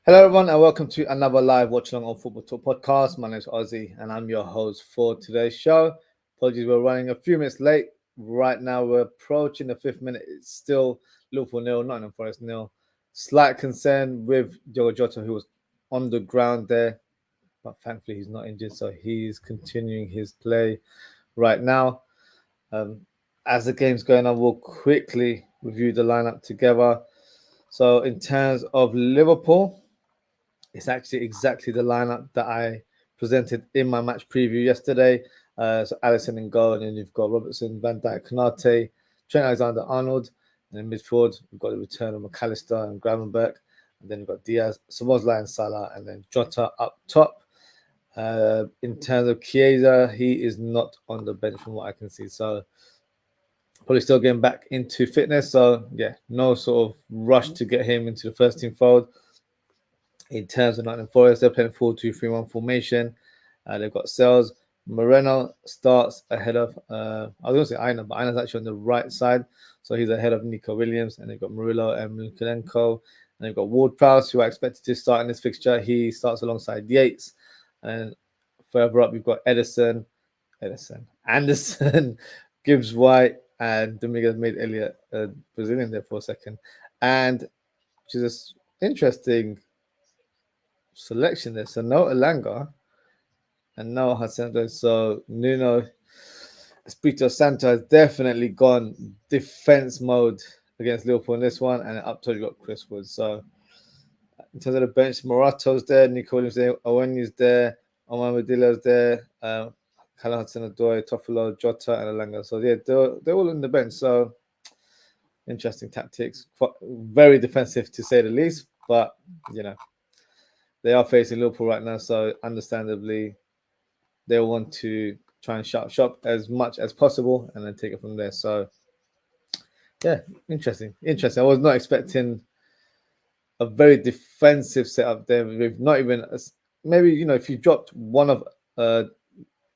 Hello, everyone, and welcome to another live Watchalong on Football Talk podcast. My name is Ozzy, and I'm your host for today's show. Apologies, we're running a few minutes late. Right now, we're approaching the 5th minute. It's still Liverpool 0, Nottingham Forest 0. Slight concern with Diogo Jota, who was on the ground there, but thankfully he's not injured, so he's continuing his play right now. As the game's going on, we'll quickly review the lineup together. So, in terms of Liverpool, it's actually exactly the lineup that I presented in my match preview yesterday. So Alisson in goal, and then you've got Robertson, Van Dijk, Konate, Trent Alexander-Arnold, and in midfield we've got the return of McAllister and Gravenberch, and then you've got Diaz, Szoboszlai and Salah, and then Jota up top. In terms of Chiesa, he is not on the bench from what I can see, so probably still getting back into fitness. So yeah, no sort of rush to get him into the first team fold. In terms of Nottingham Forest, they're playing 4-2-3-1 formation. They've got Sales. Moreno starts ahead of, I was going to say Aina, but Aina's actually on the right side. So he's ahead of Nico Williams. And they've got Murillo and Milenko. And they've got Ward-Prowse, who are expected to start in this fixture. He starts alongside Yates. And further up, we've got Anderson, Gibbs White, and Dominguez made Elliott Brazilian there for a second. And which is interesting selection there. So no Elanga and no Hudson. So Nuno Espirito Santo has definitely gone defense mode against Liverpool in this one, and up top you got Chris Wood. So in terms of the bench, Morato's there, Nico Williams there, Owen's there, Omar Madila's there, Callum Hudson-Odoi, Toffolo, Jota, and Elanga. So yeah, they're all in the bench. So interesting tactics, very defensive to say the least, but you know, they are facing Liverpool right now, so understandably, they'll want to try and shop as much as possible and then take it from there. So, yeah, interesting. I was not expecting a very defensive setup there. With not even maybe if you dropped one of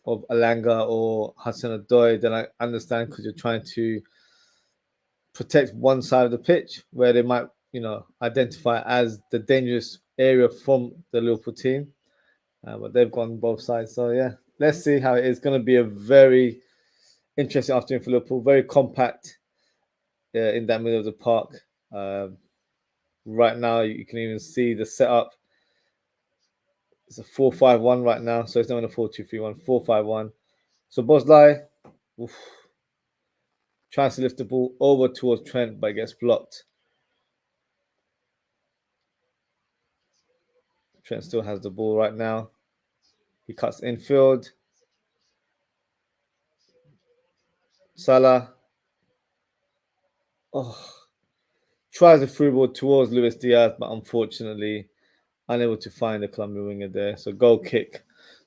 Elanga or Hudson-Odoi, then I understand because you're trying to protect one side of the pitch where they might identify as the dangerous area from the Liverpool team, but they've gone both sides. So yeah, let's see how it is. Going to be a very interesting afternoon for Liverpool. Very compact in that middle of the park. Right now, you can even see the setup. It's a 4-5-1 right now, so it's not in a 4-2-3-1. 4-5-1. So Szoboszlai tries to lift the ball over towards Trent, but it gets blocked. Trent still has the ball right now. He cuts infield. Salah. Tries a through ball towards Luis Diaz, but unfortunately unable to find the Colombian winger there. So goal kick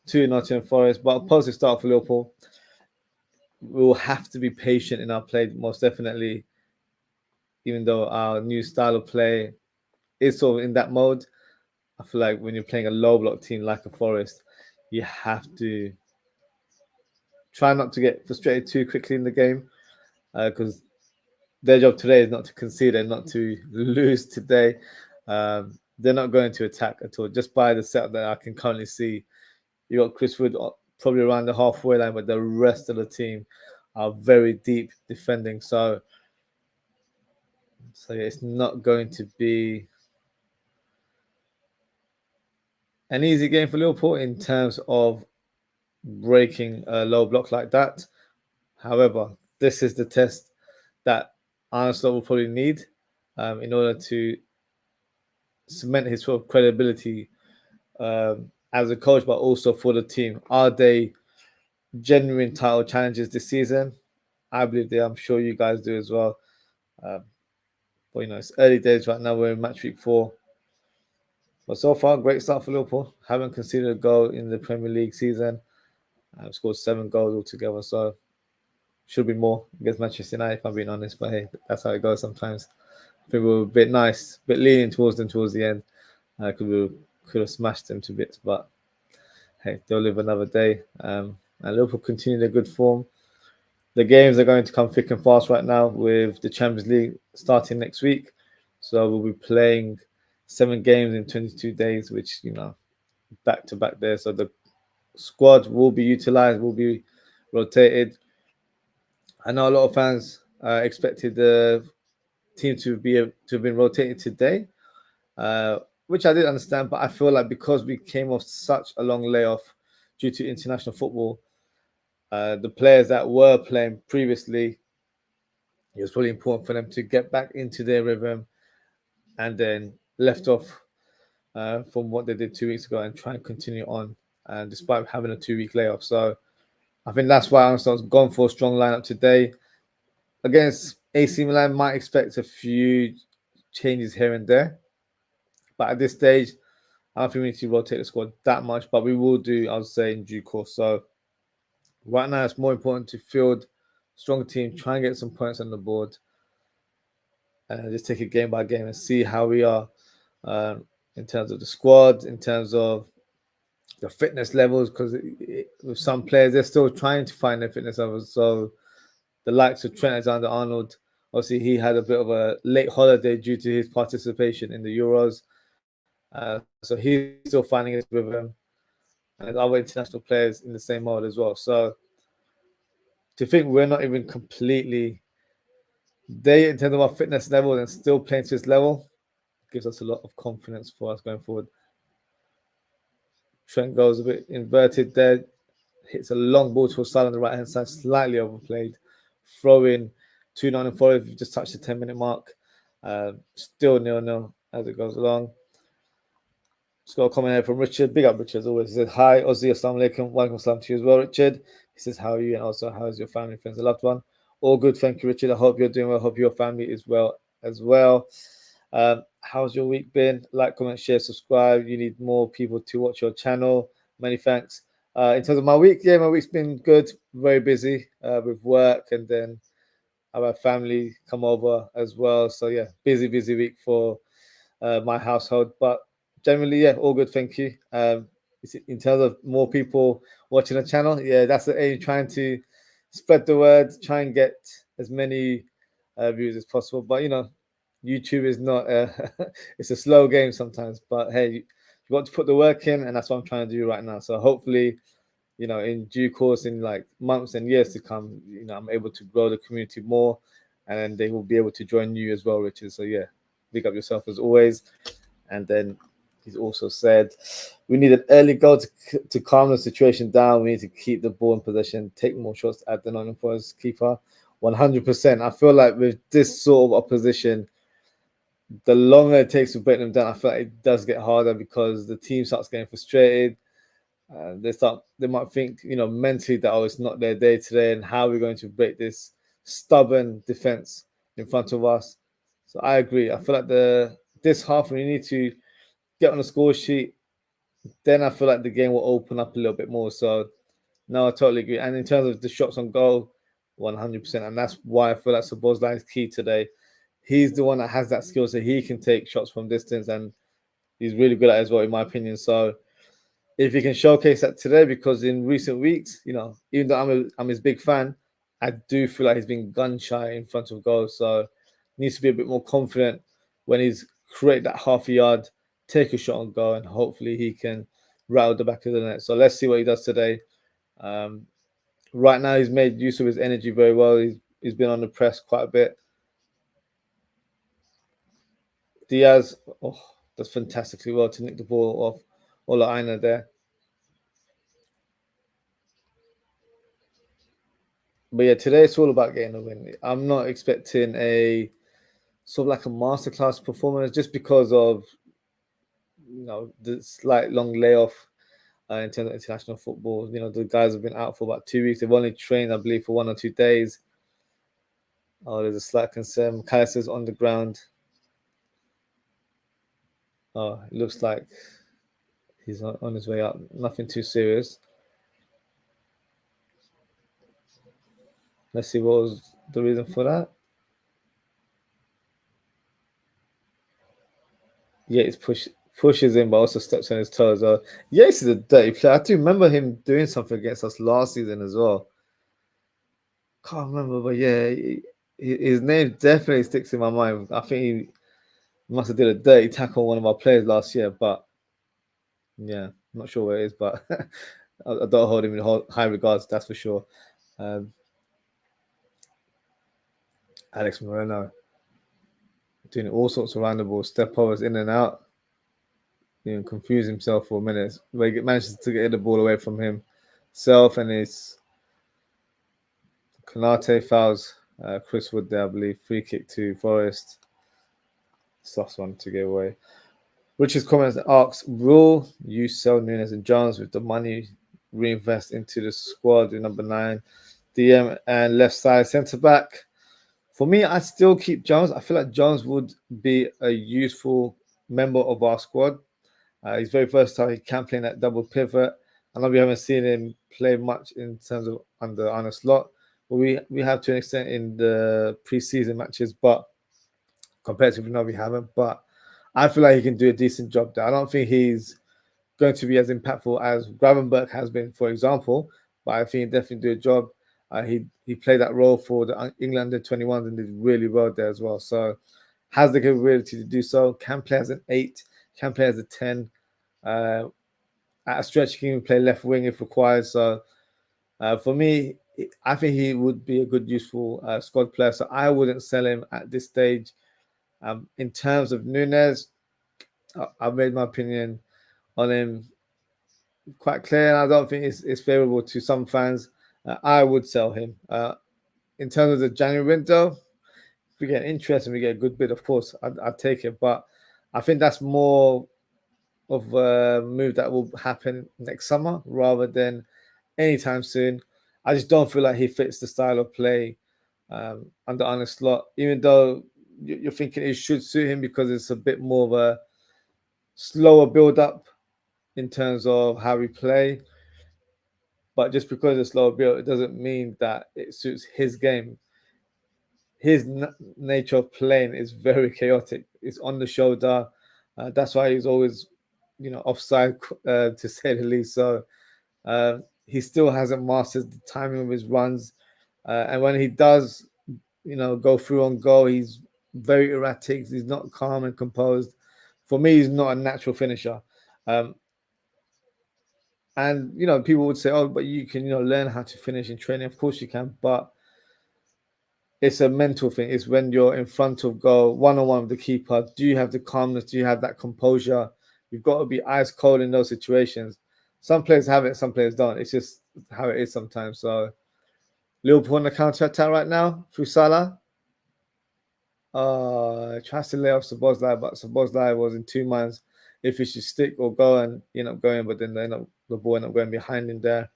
to Nottingham Forest. But a positive start for Liverpool. We will have to be patient in our play, most definitely, even though our new style of play is sort of in that mode. I feel like when you're playing a low block team like a Forest, you have to try not to get frustrated too quickly in the game, because their job today is not to concede and not to lose today. They're not going to attack at all. Just by the setup that I can currently see, you got Chris Wood probably around the halfway line, but the rest of the team are very deep defending. So yeah, it's not going to be an easy game for Liverpool in terms of breaking a low block like that. However, this is the test that Arne Slot will probably need in order to cement his sort of credibility as a coach, but also for the team. Are they genuine title challenges this season? I believe they. I'm sure you guys do as well. But it's early days right now. We're in match week 4. But so far, great start for Liverpool. Haven't conceded a goal in the Premier League season. I've scored 7 goals altogether. So should be more against Manchester United, if I'm being honest. But hey, that's how it goes sometimes. I think we were a bit nice, a bit leaning towards them towards the end. Because we could have smashed them to bits. But hey, they'll live another day. And Liverpool continue their good form. The games are going to come thick and fast right now with the Champions League starting next week. So we'll be playing 7 games in 22 days, which, back to back there. So the squad will be utilized, will be rotated. I know a lot of fans expected the team to have been rotated today, which I did understand. But I feel like because we came off such a long layoff due to international football, the players that were playing previously, it was really important for them to get back into their rhythm and then left off from what they did 2 weeks ago and try and continue on, despite having a 2-week layoff. So I think that's why Arsenal's gone for a strong lineup today. Against AC Milan, might expect a few changes here and there. But at this stage, I don't think we need to rotate the squad that much, but we will do, I would say, in due course. So right now, it's more important to field strong team, try and get some points on the board, and just take it game by game and see how we are in terms of the squad, in terms of the fitness levels, because with some players, they're still trying to find their fitness levels. So the likes of Trent Alexander-Arnold, obviously he had a bit of a late holiday due to his participation in the Euros. So he's still finding his rhythm. And there's other international players in the same mode as well. So to think we're not even completely there in terms of our fitness level and still playing to this level gives us a lot of confidence for us going forward. Trent goes a bit inverted there, hits a long ball to Salah on the right-hand side, slightly overplayed. Throw in to Nottingham Forest, we've just touched the 10-minute mark. Still 0-0 as it goes along. Just got a comment here from Richard. Big up, Richard, as always. He says, hi, Ozzy, assalamu alaikum. Welcome assalam to you as well, Richard. He says, how are you? And also, how is your family, friends, and loved one? All good, thank you, Richard. I hope you're doing well. I hope your family is well as well. How's your week been? Like, comment, share, subscribe. You need more people to watch your channel. Many thanks. In terms of my week, yeah, my week's been good. Very busy with work, and then I've had family come over as well. So yeah, busy week for my household. But generally, yeah, all good. Thank you. In terms of more people watching the channel, yeah, that's the aim. Trying to spread the word, try and get as many views as possible. But YouTube is not it's a slow game sometimes. But hey, you got to put the work in, and that's what I'm trying to do right now. So hopefully, in due course, in like months and years to come, I'm able to grow the community more, and then they will be able to join you as well, Richard. So yeah, big up yourself as always. And then he's also said, we need an early goal to calm the situation down. We need to keep the ball in possession, take more shots at the Nottingham Forest keeper. 100%. I feel like with this sort of opposition, the longer it takes to break them down, I feel like it does get harder because the team starts getting frustrated. They might think, mentally that, it's not their day today, and how we're going to break this stubborn defense in front of us. So I agree. I feel like this half, we need to get on the score sheet. Then I feel like the game will open up a little bit more. So no, I totally agree. And in terms of the shots on goal, 100%. And that's why I feel like Szoboszlai is key today. He's the one that has that skill, so he can take shots from distance, and he's really good at it as well, in my opinion. So if he can showcase that today, because in recent weeks, even though I'm his big fan, I do feel like he's been gun shy in front of goal. So needs to be a bit more confident when he's create that half a yard, take a shot on goal, and hopefully he can rattle the back of the net. So let's see what he does today. Right now, he's made use of his energy very well. He's been on the press quite a bit. Diaz, does fantastically well to nick the ball off Ola Aina there. But yeah, today it's all about getting a win. I'm not expecting a sort of like a masterclass performance just because of the slight long layoff in terms of international football. The guys have been out for about 2 weeks. They've only trained, I believe, for 1 or 2 days. Oh, there's a slight concern. McAllister's on the ground. Oh, it looks like he's on his way out. Nothing too serious. Let's see what was the reason for that. Yates pushes in, but also steps on his toes. Yates is a dirty player. I do remember him doing something against us last season as well. Can't remember, but yeah, his name definitely sticks in my mind. I think he must have did a dirty tackle on one of our players last year, but yeah, I'm not sure where it is, but I don't hold him in high regards, that's for sure. Alex Moreno doing all sorts of round the ball, step overs in and out, even confuse himself for a minute. Where he manages to get the ball away from himself, and his Konate fouls Chris Wood there, I believe. Free kick to Forest. Soft one to get away. Richard's comments asks, will you sell Nunes and Jones with the money reinvest into the squad with number 9, DM, and left side centre back? For me, I still keep Jones. I feel like Jones would be a useful member of our squad. He's very versatile. He can play in that double pivot. I know we haven't seen him play much in terms of under Arne Slot, but we have to an extent in the preseason matches, but compared to we haven't. But I feel like he can do a decent job there. I don't think he's going to be as impactful as Gravenberg has been, for example, but I think he definitely do a job. He played that role for the England under-21s and did really well there as well. So has the capability to do so. Can play as an 8, can play as a 10. At a stretch, he can even play left wing if required. So for me, I think he would be a good, useful squad player. So I wouldn't sell him at this stage. In terms of Nunes, I've made my opinion on him quite clear, and I don't think it's favourable to some fans. I would sell him. In terms of the January window, if we get interest and we get a good bid, of course, I'd take it. But I think that's more of a move that will happen next summer rather than anytime soon. I just don't feel like he fits the style of play under Arne Slot, even though you're thinking it should suit him because it's a bit more of a slower build-up in terms of how we play. But just because it's slower build, it doesn't mean that it suits his game. His nature of playing is very chaotic. It's on the shoulder. That's why he's always, offside, to say the least. So he still hasn't mastered the timing of his runs. And when he does, go through on goal, he's very erratic. He's not calm and composed. For me, he's not a natural finisher. And people would say, "Oh, but you can, learn how to finish in training." Of course you can, but it's a mental thing. It's when you're in front of goal, one-on-one with the keeper. Do you have the calmness? Do you have that composure? You've got to be ice cold in those situations. Some players have it, some players don't. It's just how it is sometimes. So Liverpool on the counter attack right now through Salah. Tries to lay off Szoboszlai, but Szoboszlai was in 2 minds if he should stick or go, and he ended up going, but then the ball ended up going behind him there.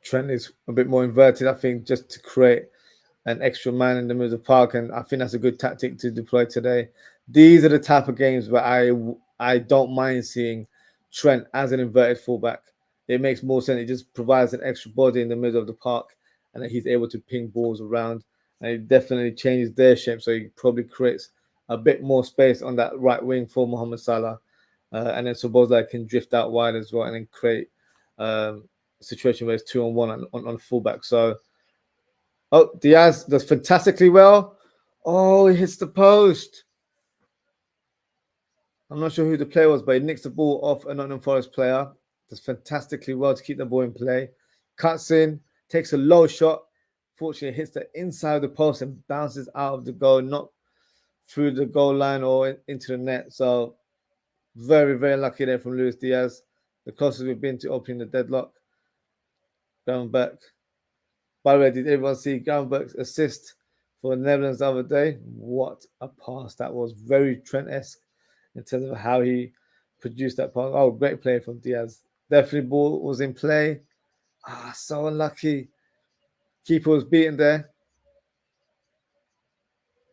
Trent is a bit more inverted, I think, just to create an extra man in the middle of the park, and I think that's a good tactic to deploy today. These are the type of games where I don't mind seeing Trent as an inverted fullback. It makes more sense. It just provides an extra body in the middle of the park, and that he's able to ping balls around, and it definitely changes their shape. So he probably creates a bit more space on that right wing for Mohamed Salah, and then Szoboszlai can drift out wide as well, and then create a situation where it's 2-on-1 on fullback. So. Oh, Diaz does fantastically well. Oh, he hits the post. I'm not sure who the player was, but he nicks the ball off a Nottingham Forest player. Does fantastically well to keep the ball in play. Cuts in, takes a low shot. Fortunately, hits the inside of the post and bounces out of the goal, not through the goal line or into the net. So very, very lucky there from Luis Diaz. The closest we've been to opening the deadlock. Gravenberch. By the way, did everyone see Gravenberch's assist for the Netherlands the other day? What a pass that was. Very Trent-esque in terms of how he produced that pass. Oh, great play from Diaz. Definitely ball was in play. So unlucky. Keeper was beaten there.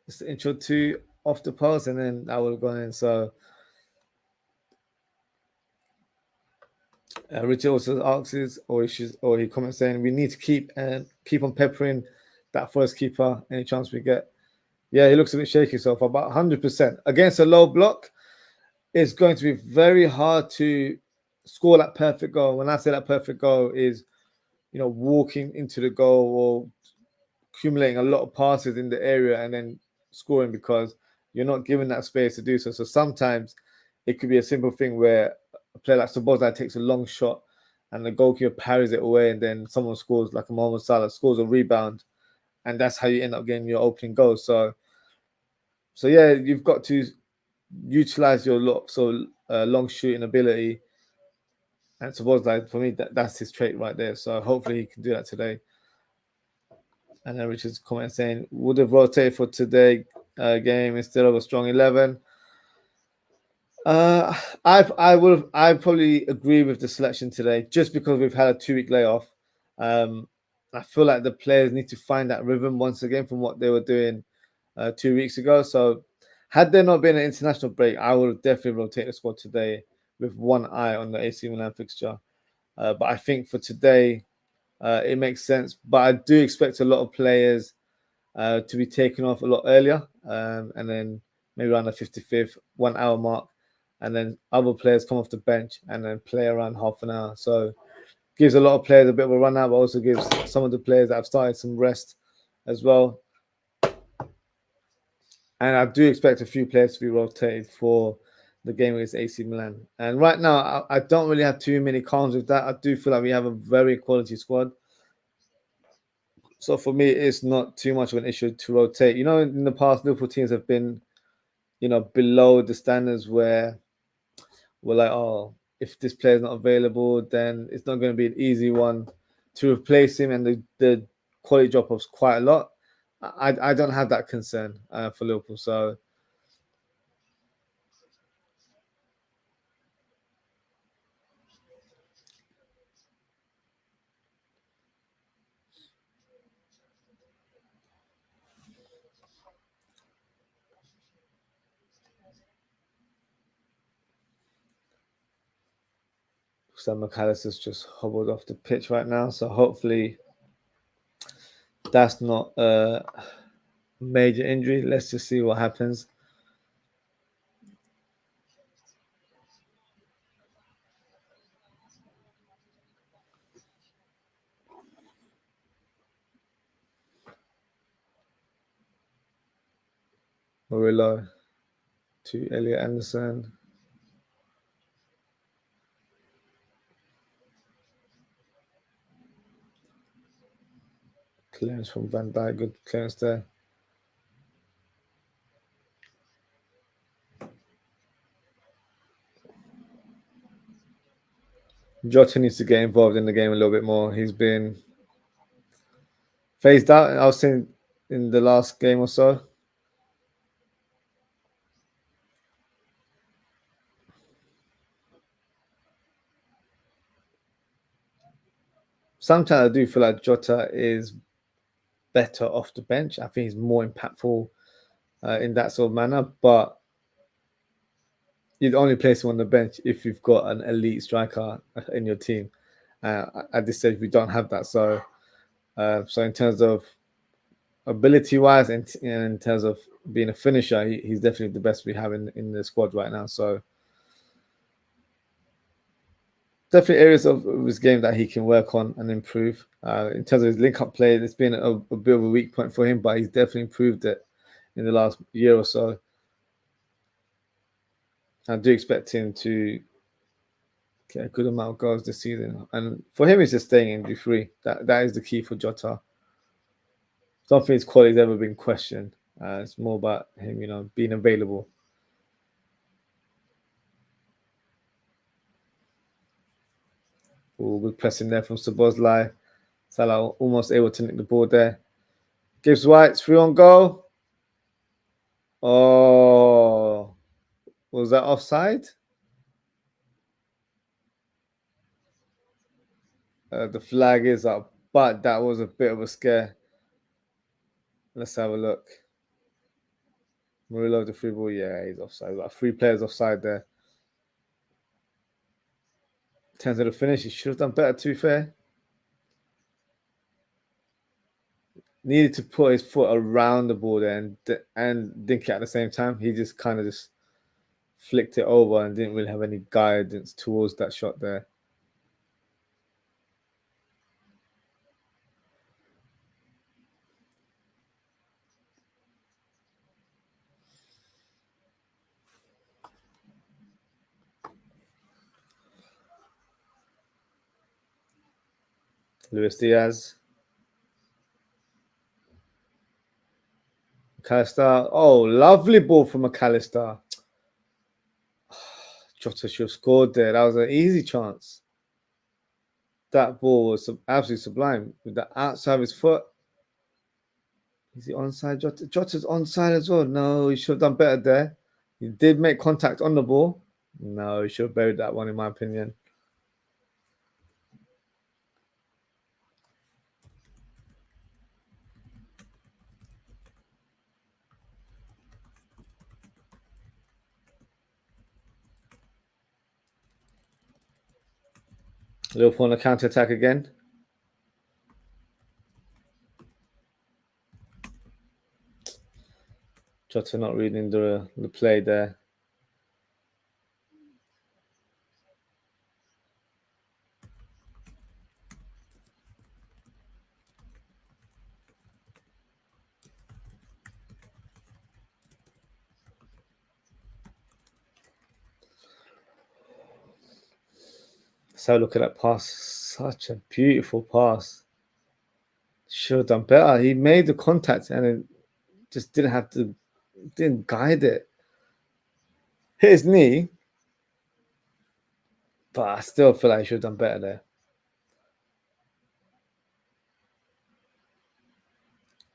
Just intro two off the post, and then that would have gone in. So Richard also asks, or he comments saying, we need to keep on peppering that first keeper any chance we get. Yeah, he looks a bit shaky so far, but 100% against a low block, it's going to be very hard to score that perfect goal. When I say that perfect goal is, walking into the goal or accumulating a lot of passes in the area and then scoring, because you're not given that space to do so. So sometimes it could be a simple thing where a player like Szoboszlai takes a long shot and the goalkeeper parries it away, and then someone scores, like a Mohamed Salah scores a rebound, and that's how you end up getting your opening goal. So yeah, you've got to utilize your long shooting ability. And Szoboszlai, for me, that's his trait right there. So hopefully he can do that today. And then Richard's comment saying, would have rotated for today game instead of a strong 11. I probably agree with the selection today, just because we've had a 2-week layoff. I feel like the players need to find that rhythm once again from what they were doing 2 weeks ago. So had there not been an international break, I would have definitely rotated the squad today with one eye on the AC Milan fixture. But I think for today, it makes sense. But I do expect a lot of players to be taken off a lot earlier, and then maybe around the 55th, 1 hour mark, and then other players come off the bench and then play around half an hour. So gives a lot of players a bit of a run out, but also gives some of the players that have started some rest as well. And I do expect a few players to be rotated for the game against AC Milan. And right now, I don't really have too many cons with that. I do feel like we have a very quality squad. So for me, it's not too much of an issue to rotate. In the past, Liverpool teams have been, below the standards where we're like, oh, if this player's not available, then it's not going to be an easy one to replace him, and the quality drop off's quite a lot. I don't have that concern for Liverpool. So Sam McAllister's just hobbled off the pitch right now. So hopefully that's not a major injury. Let's just see what happens. Murillo to Elliot Anderson. Clearance from Van Dijk. Good clearance there. Jota needs to get involved in the game a little bit more. He's been phased out, I was saying, in the last game or so. Sometimes I do feel like Jota is better off the bench. I think he's more impactful in that sort of manner, but you'd only place him on the bench if you've got an elite striker in your team. At this stage, we don't have that. So in terms of ability-wise and in terms of being a finisher, he's definitely the best we have in the squad right now. So definitely areas of his game that he can work on and improve. In terms of his link-up play, it's been a bit of a weak point for him, but he's definitely improved it in the last year or so. I do expect him to get a good amount of goals this season. And for him, it's just staying injury-free. That is the key for Jota. I don't think his quality's ever been questioned. It's more about him, being available. Good pressing there from Szoboszlai. Salah almost able to nick the ball there. Gibbs White's through on goal. Oh, was that offside? The flag is up, but that was a bit of a scare. Let's have a look. Murillo, the free ball. Yeah, he's offside. We've got 3 players offside there. In terms of the finish, he should have done better, to be fair. Needed to put his foot around the ball there and dink it at the same time. He just kind of just flicked it over and didn't really have any guidance towards that shot there. Luis Diaz. McAllister. Oh, lovely ball from McAllister. Jota should have scored there. That was an easy chance. That ball was absolutely sublime. With the outside of his foot. Is he onside? Jota? Jota's onside as well. No, he should have done better there. He did make contact on the ball. No, he should have buried that one, in my opinion. Liverpool on the counter attack again. Jota not reading the play there. Let's have a look at that pass. Such a beautiful pass. Should have done better. He made the contact and it just didn't guide it. Hit his knee, but I still feel like he should have done better there.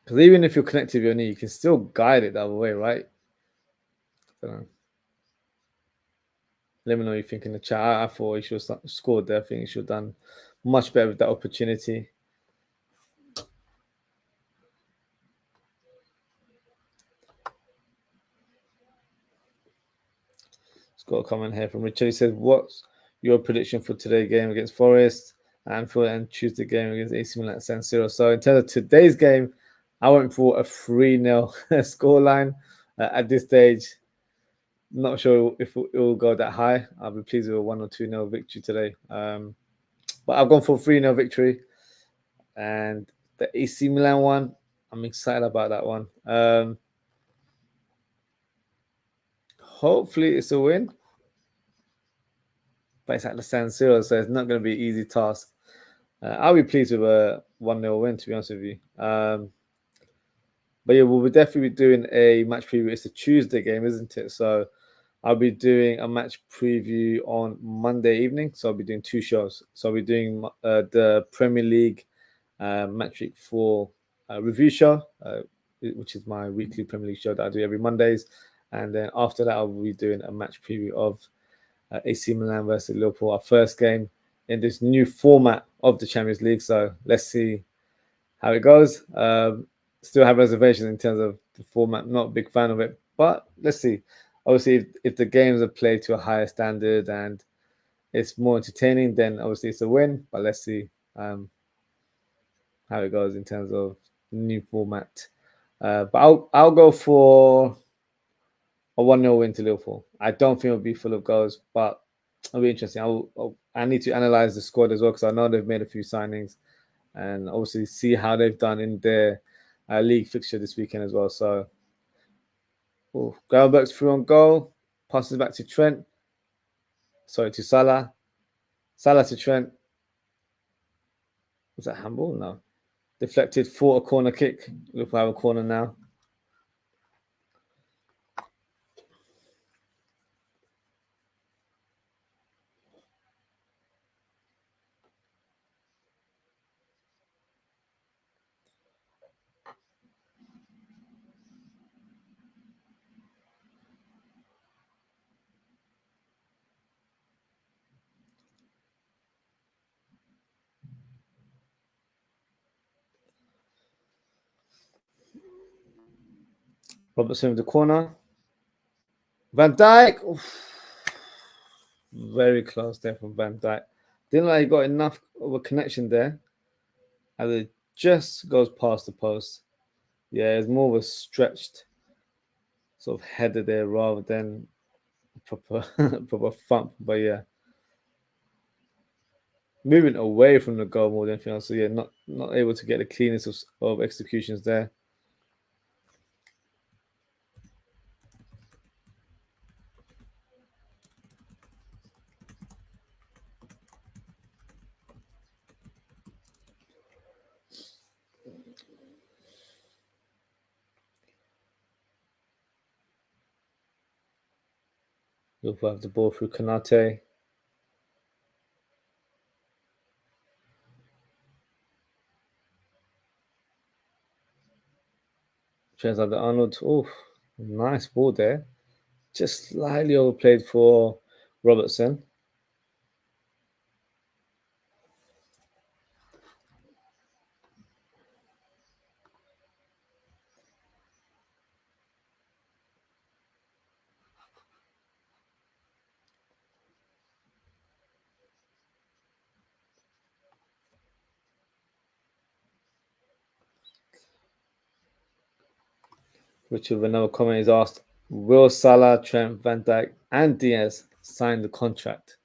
Because even if you're connected with your knee, you can still guide it the other way, right? I don't know. Let me know what you think in the chat. I thought he should have scored there. I think he should have done much better with that opportunity. It's got a comment here from Richard. He says, "What's your prediction for today's game against Forest, Anfield, and Tuesday game against AC Milan at San Siro?" So in terms of today's game, I went for a 3-0 scoreline at this stage. Not sure if it will go that high. I'll be pleased with a 1 or 2-0 victory today. But I've gone for a 3-0 victory. And the AC Milan one, I'm excited about that one. Hopefully it's a win. But it's at the San Siro, so it's not going to be an easy task. I'll be pleased with a 1-0 win, to be honest with you. But yeah, we'll definitely be doing a match preview. It's a Tuesday game, isn't it? So I'll be doing a match preview on Monday evening. So I'll be doing 2 shows. So I'll be doing the Premier League Match Week 4 review show, which is my weekly Premier League show that I do every Mondays. And then after that, I'll be doing a match preview of AC Milan versus Liverpool, our first game in this new format of the Champions League. So let's see how it goes. Still have reservations in terms of the format. Not a big fan of it, but let's see. Obviously, if the games are played to a higher standard and it's more entertaining, then obviously it's a win. But let's see how it goes in terms of new format. But I'll go for a 1-0 win to Liverpool. I don't think it'll be full of goals, but it'll be interesting. I need to analyze the squad as well because I know they've made a few signings and obviously see how they've done in their league fixture this weekend as well. So, Gravenberch's through on goal, passes back to Trent. Sorry, to Salah. Salah to Trent. Was that handball? No. Deflected for a corner kick. Liverpool have a corner now. Robertson with the corner. Van Dijk. Oof. Very close there from Van Dijk. Didn't like he got enough of a connection there. As it just goes past the post. Yeah, it's more of a stretched sort of header there rather than proper proper thump. But yeah, moving away from the goal more than anything else. So yeah, not able to get the cleanest of executions there. Liverpool have the ball through Kanate. Turns out the Arnold. Oh, nice ball there. Just slightly overplayed for Robertson. Richard with another comment is asked, will Salah, Trent, Van Dijk, and Diaz sign the contract?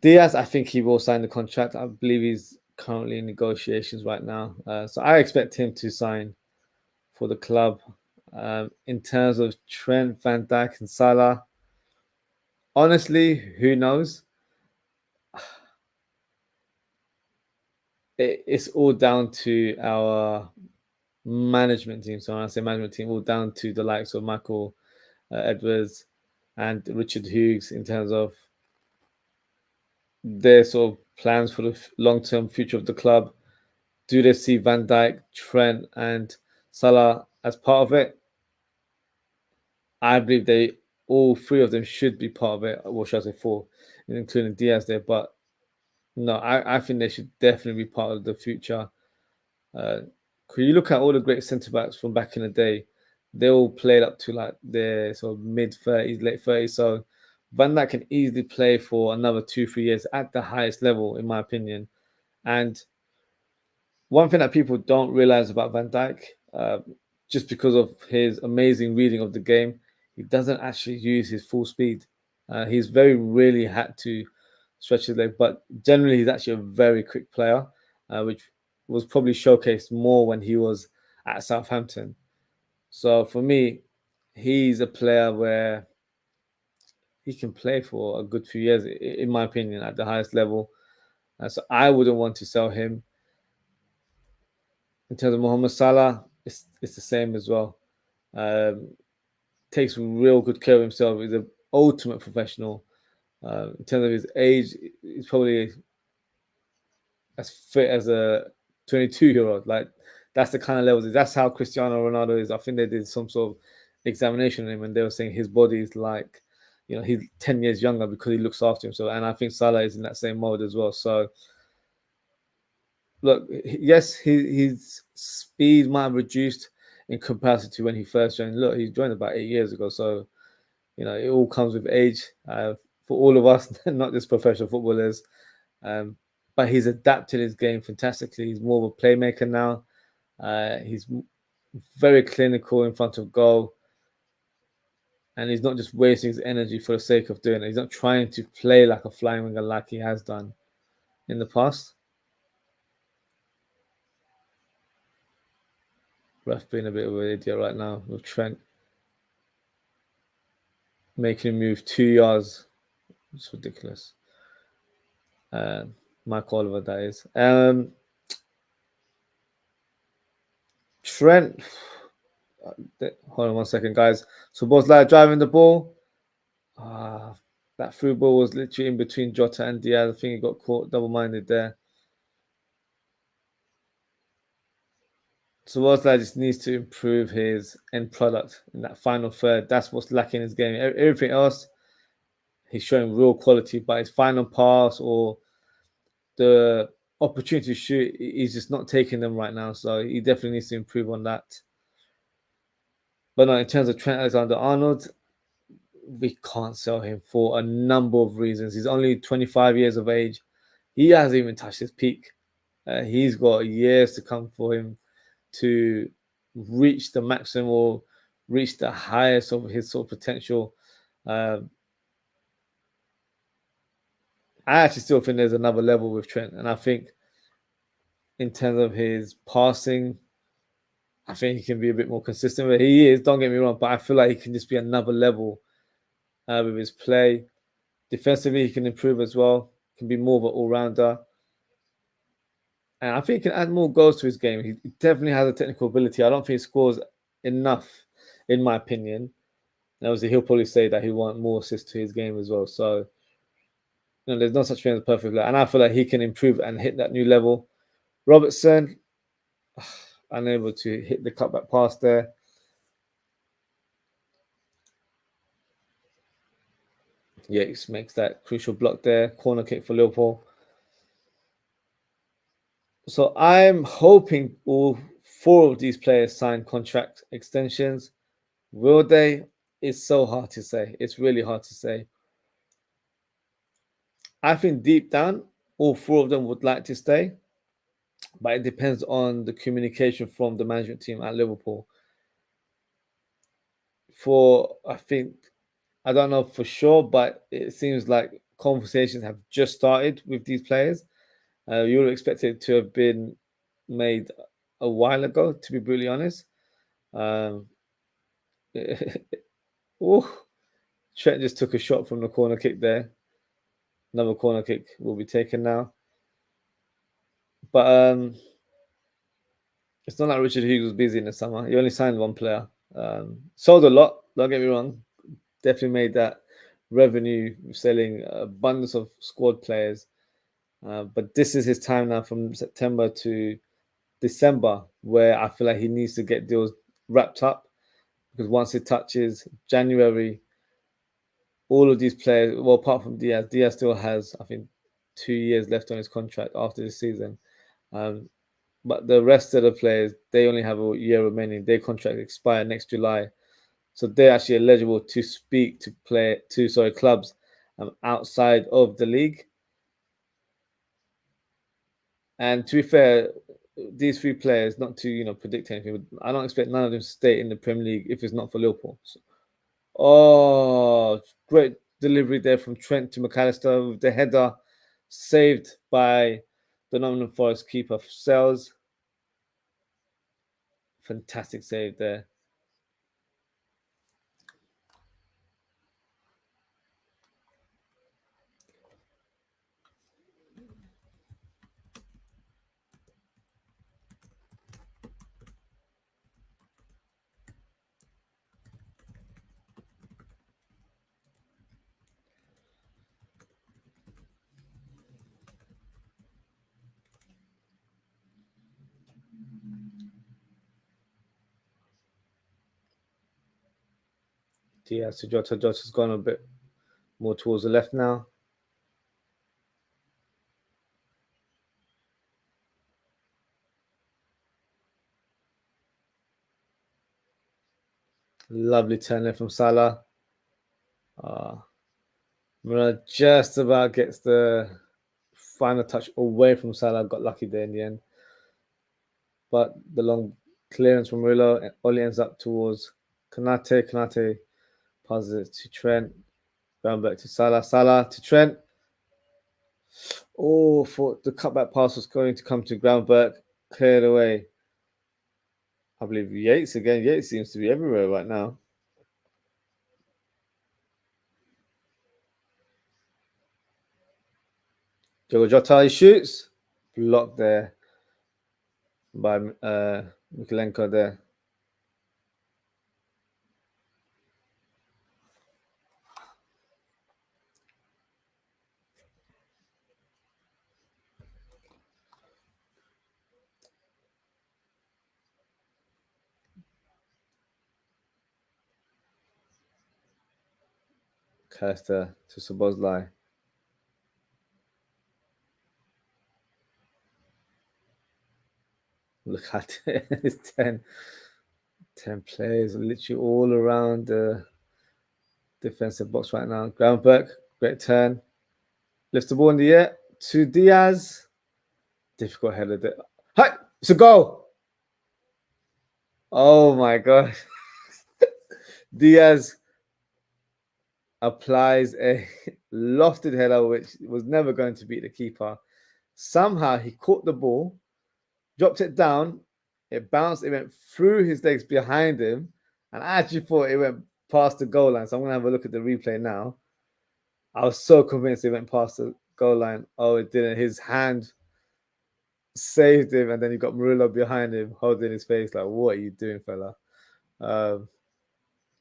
Diaz, I think he will sign the contract. I believe he's currently in negotiations right now. So I expect him to sign for the club. In terms of Trent, Van Dijk, and Salah, honestly, who knows? It's all down to our management team. So when I say management team, all down to the likes of Michael Edwards and Richard Hughes in terms of their sort of plans for the long-term future of the club. Do they see Van Dijk, Trent, and Salah as part of it? I believe all three of them should be part of it. Or should I say four, including Diaz there. But no, I think they should definitely be part of the future. Could you look at all the great centre backs from back in the day? They all played up to like their sort of mid-30s, late 30s. So Van Dijk can easily play for another 2-3 years at the highest level, in my opinion. And one thing that people don't realize about Van Dijk, just because of his amazing reading of the game, he doesn't actually use his full speed. He's very rarely had to stretch his leg, but generally he's actually a very quick player, which was probably showcased more when he was at Southampton. So for me, he's a player where he can play for a good few years, in my opinion, at the highest level. So I wouldn't want to sell him. In terms of Mohamed Salah, it's the same as well. Takes real good care of himself. He's an ultimate professional. In terms of his age, he's probably as fit as a 22-year-old. Like that's the kind of levels. That's how Cristiano Ronaldo is. I think they did some sort of examination on him, and they were saying his body is like, he's 10 years younger because he looks after himself. And I think Salah is in that same mode as well. So look, yes, his speed might have reduced in comparison to when he first joined. Look, he joined about 8 years ago, so it all comes with age for all of us, not just professional footballers. But he's adapted his game fantastically. He's more of a playmaker now. He's very clinical in front of goal, and he's not just wasting his energy for the sake of doing it. He's not trying to play like a flying winger like he has done in the past. Ref being a bit of an idiot right now with Trent making him move 2 yards. It's ridiculous. Mike Oliver, that is. Trent. Hold on 1 second, guys. So Bosley driving the ball. That through ball was literally in between Jota and Diaz. I think he got caught double-minded there. So Bosley just needs to improve his end product in that final third. That's what's lacking in his game. Everything else, he's showing real quality, but his final pass or the opportunity to shoot, he's just not taking them right now. So he definitely needs to improve on that. But no, in terms of Trent Alexander-Arnold, we can't sell him for a number of reasons. He's only 25 years of age. He hasn't even touched his peak. He's got years to come for him to reach the maximum or reach the highest of his sort of potential. I actually still think there's another level with Trent, and I think in terms of his passing, I think he can be a bit more consistent. But he is, don't get me wrong, but I feel like he can just be another level with his play. Defensively, he can improve as well. Can be more of an all-rounder. And I think he can add more goals to his game. He definitely has a technical ability. I don't think he scores enough, in my opinion. And obviously, he'll probably say that he wants more assists to his game as well. So, there's no such thing as a perfect player. And I feel like he can improve and hit that new level. Robertson, unable to hit the cutback pass there. Yates makes that crucial block there. Corner kick for Liverpool. So I'm hoping all four of these players sign contract extensions. Will they? It's so hard to say. It's really hard to say. I think deep down, all four of them would like to stay, but it depends on the communication from the management team at Liverpool. I don't know for sure, but it seems like conversations have just started with these players. You would expect it to have been made a while ago, to be brutally honest. Um, oh, Trent just took a shot from the corner kick there. Another corner kick will be taken now. But it's not like Richard Hughes was busy in the summer. He only signed one player. Sold a lot, don't get me wrong. Definitely made that revenue selling abundance of squad players. But this is his time now from September to December, where I feel like he needs to get deals wrapped up, because once it touches January, all of these players, well, apart from Diaz still has, I think, 2 years left on his contract after this season. But the rest of the players, they only have a year remaining. Their contract expire next July, so they're actually eligible to speak to clubs outside of the league. And to be fair, these three players, not to predict anything, but I don't expect none of them to stay in the Premier League if it's not for Liverpool. So, oh, great delivery there from Trent to McAllister with the header saved by the Nottngham Forest keeper Sells. Fantastic save there. Diaz to Jota. Jota's gone a bit more towards the left now. Lovely turn there from Salah. Mura just about gets the final touch away from Salah. Got lucky there in the end. But the long clearance from Murillo only ends up towards Konate. Konate passes it to Trent. Going back to Salah. Salah to Trent. Oh, thought the cutback pass was going to come to Groundberg. Cleared away. I believe Yates again. Yates seems to be everywhere right now. Diogo Jota, he shoots. Blocked there by Mikalenko there. Caster to Szoboszlai. Look at it. It's 10 players literally all around the defensive box right now. Groundberg, great turn. Lifts the ball in the air to Diaz. Difficult header there. Hi, it's a goal. Oh my god. Diaz applies a lofted header, which was never going to beat the keeper. Somehow he caught the ball, dropped it down, it bounced, it went through his legs behind him, and I actually thought it went past the goal line. So I'm going to have a look at the replay now. I was so convinced it went past the goal line. Oh, it didn't. His hand saved him, and then you got Murillo behind him holding his face like, what are you doing, fella?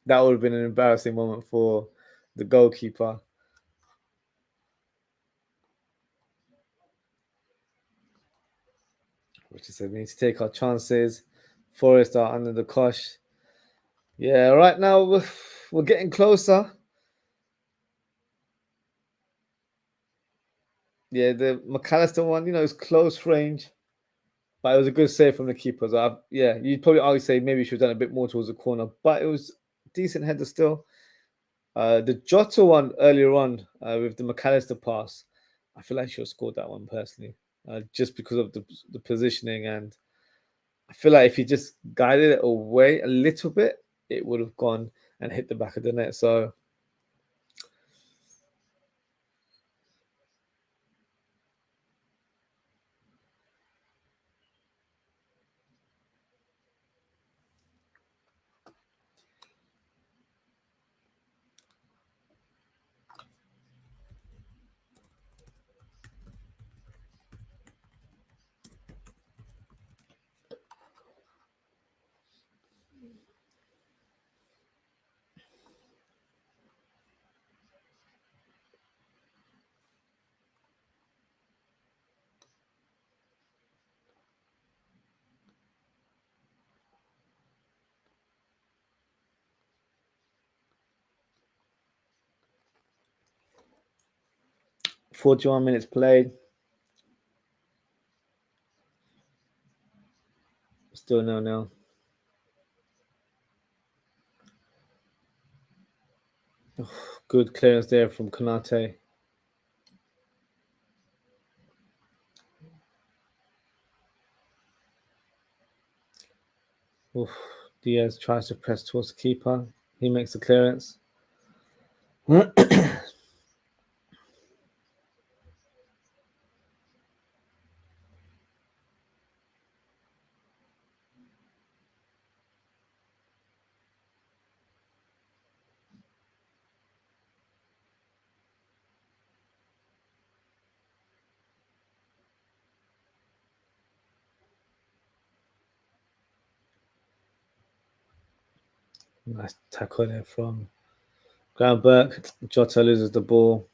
That would have been an embarrassing moment for the goalkeeper. Which is, we need to take our chances. Forest are under the cosh. Yeah, right now we're getting closer. Yeah, the McAllister one, is close range. But it was a good save from the keeper. So yeah, you'd probably always say maybe you should have done a bit more towards the corner. But it was a decent header still. The Jota one earlier on with the McAllister pass, I feel like he should have scored that one personally. Just because of the positioning, and I feel like if he just guided it away a little bit, it would have gone and hit the back of the net. So 41 minutes played. Still 0-0. Good clearance there from Konate. Diaz tries to press towards the keeper. He makes the clearance. Nice tackle there from Groundberg. Jota loses the ball.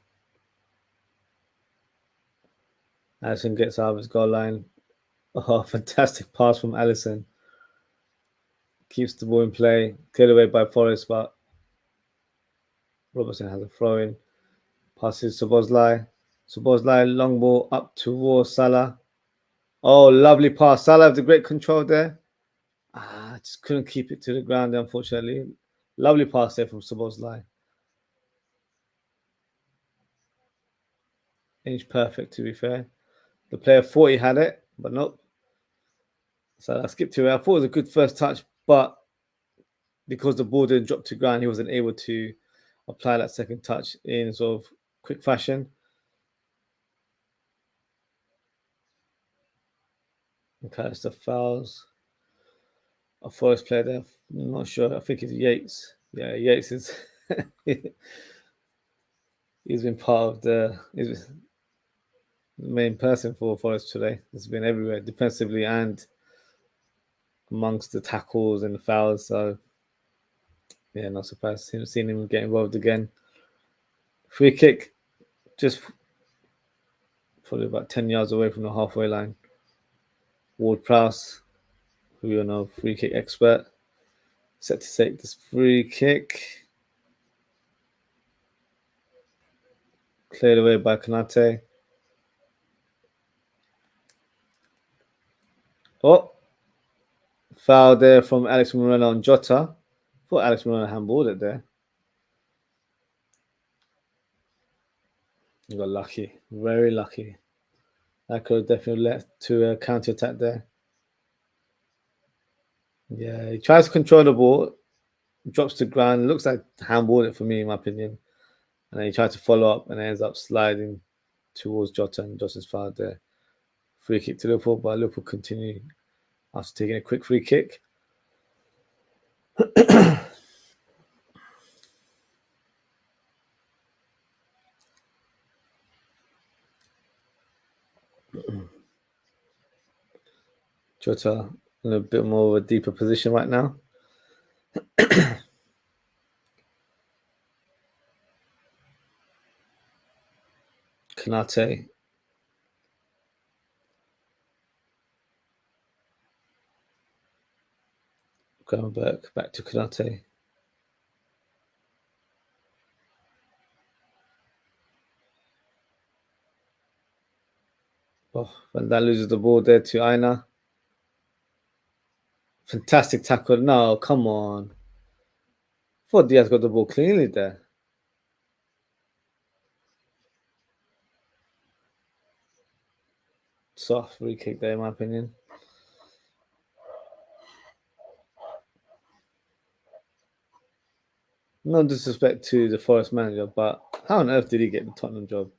Alisson gets out of his goal line. Oh, fantastic pass from Alisson. Keeps the ball in play. Cleared away by Forest, but Robertson has a throw in. Passes Szoboszlai. Szoboszlai, long ball up towards Salah. Oh, lovely pass. Salah with the great control there. Just couldn't keep it to the ground, unfortunately. Lovely pass there from Szoboszlai. Inch perfect, to be fair. The player thought he had it, but nope. So I skipped to it. I thought it was a good first touch, but because the ball didn't drop to ground, he wasn't able to apply that second touch in sort of quick fashion. Okay, it's the fouls. A Forest player there. I'm not sure. I think it's Yates. Yeah, Yates is. He's been part of the main person for Forest today. He's been everywhere, defensively and amongst the tackles and the fouls. So, yeah, not surprised seeing him get involved again. Free kick, just probably about 10 yards away from the halfway line. Ward-Prowse, who you know, free kick expert, set to take this free kick. Cleared away by Konate. Oh, Foul there from Alex Moreno on Jota. Thought Alex Moreno handballed it there. You got lucky, very lucky. That could have definitely led to a counter attack there. Yeah, he tries to control the ball, drops to ground. Looks like handballed it for me, in my opinion. And then he tries to follow up and ends up sliding towards Jota, and Jota's fouled there. Free kick to Liverpool, but Liverpool continue after taking a quick free kick. Jota in a bit more of a deeper position right now. Konate. Going back to Konate. Oh, Van Dijk loses the ball there to Aina. Fantastic tackle. No, come on. I thought Diaz got the ball cleanly there. Soft free kick there, in my opinion. No disrespect to the Forest manager, but how on earth did he get the Tottenham job?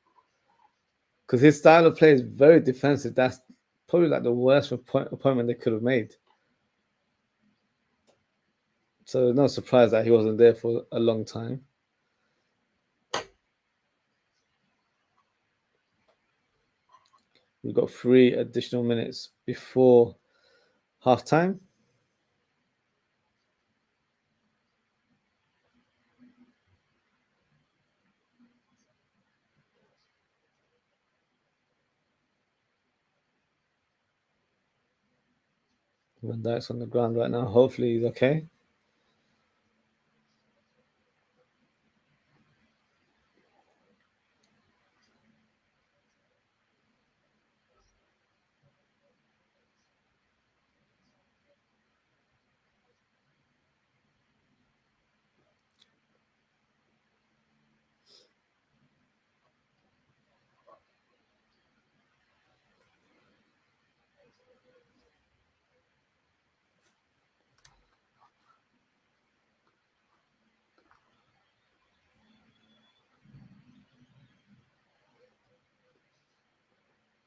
Because his style of play is very defensive. That's probably like the worst appointment they could have made. So no surprise that he wasn't there for a long time. We've got 3 additional minutes before halftime. Van Dijk's on the ground right now. Hopefully he's okay.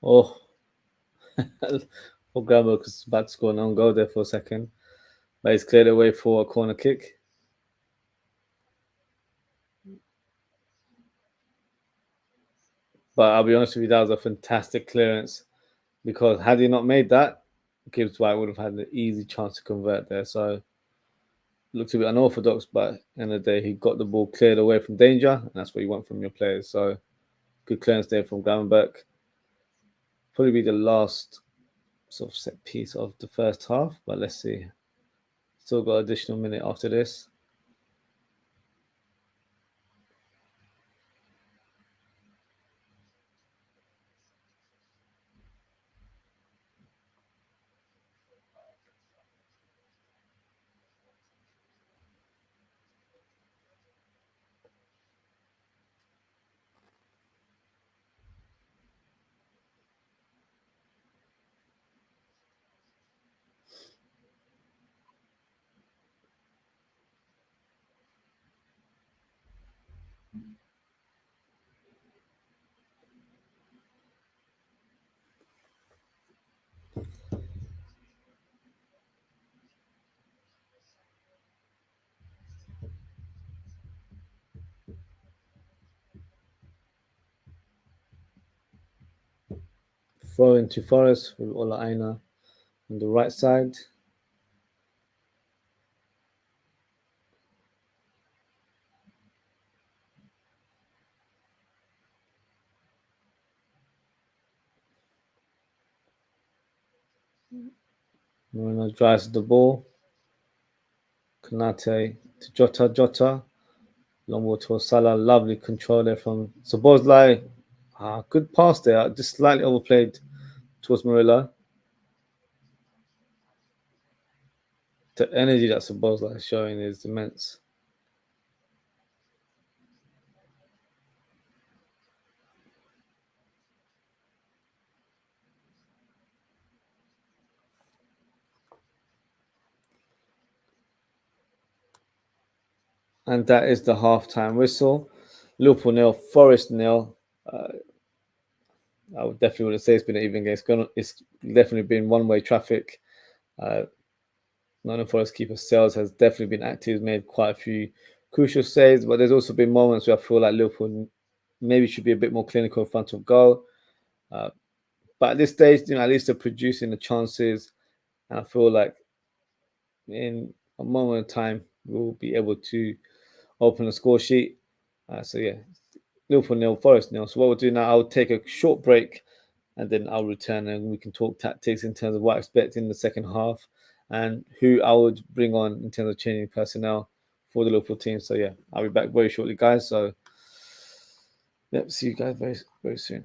Oh, for Grabo because about to score an own goal there for a second. But he's cleared away for a corner kick. But I'll be honest with you, that was a fantastic clearance because had he not made that, Gibbs White would have had an easy chance to convert there. So looked a bit unorthodox, but at the end of the day, he got the ball cleared away from danger, and that's what you want from your players. So good clearance there from Gravenberch. Probably be the last sort of set piece of the first half, but let's see. Still got an additional minute after this. Throw into Forest with Ola Aina on the right side. Moreno drives the ball. Konate to Jota. Long ball to Salah. Lovely control there from Szoboszlai. Good pass there. Just slightly overplayed towards Murillo. the energy that Szoboszlai is showing is immense. And that is the halftime whistle. Liverpool 0, Forest 0. I would definitely wouldn't say it's been an even game. It's definitely been one-way traffic. Nottingham Forest keeper Sells has definitely been active, made quite a few crucial saves, but there's also been moments where I feel like Liverpool maybe should be a bit more clinical in front of goal. But at this stage, at least they're producing the chances, and I feel like in a moment of time we'll be able to open the score sheet. So yeah, Liverpool 0, Forest 0. So what we'll do now, I'll take a short break and then I'll return and we can talk tactics in terms of what I expect in the second half and who I would bring on in terms of changing personnel for the Liverpool team. So yeah, I'll be back very shortly, guys. So yep, see you guys very, very soon.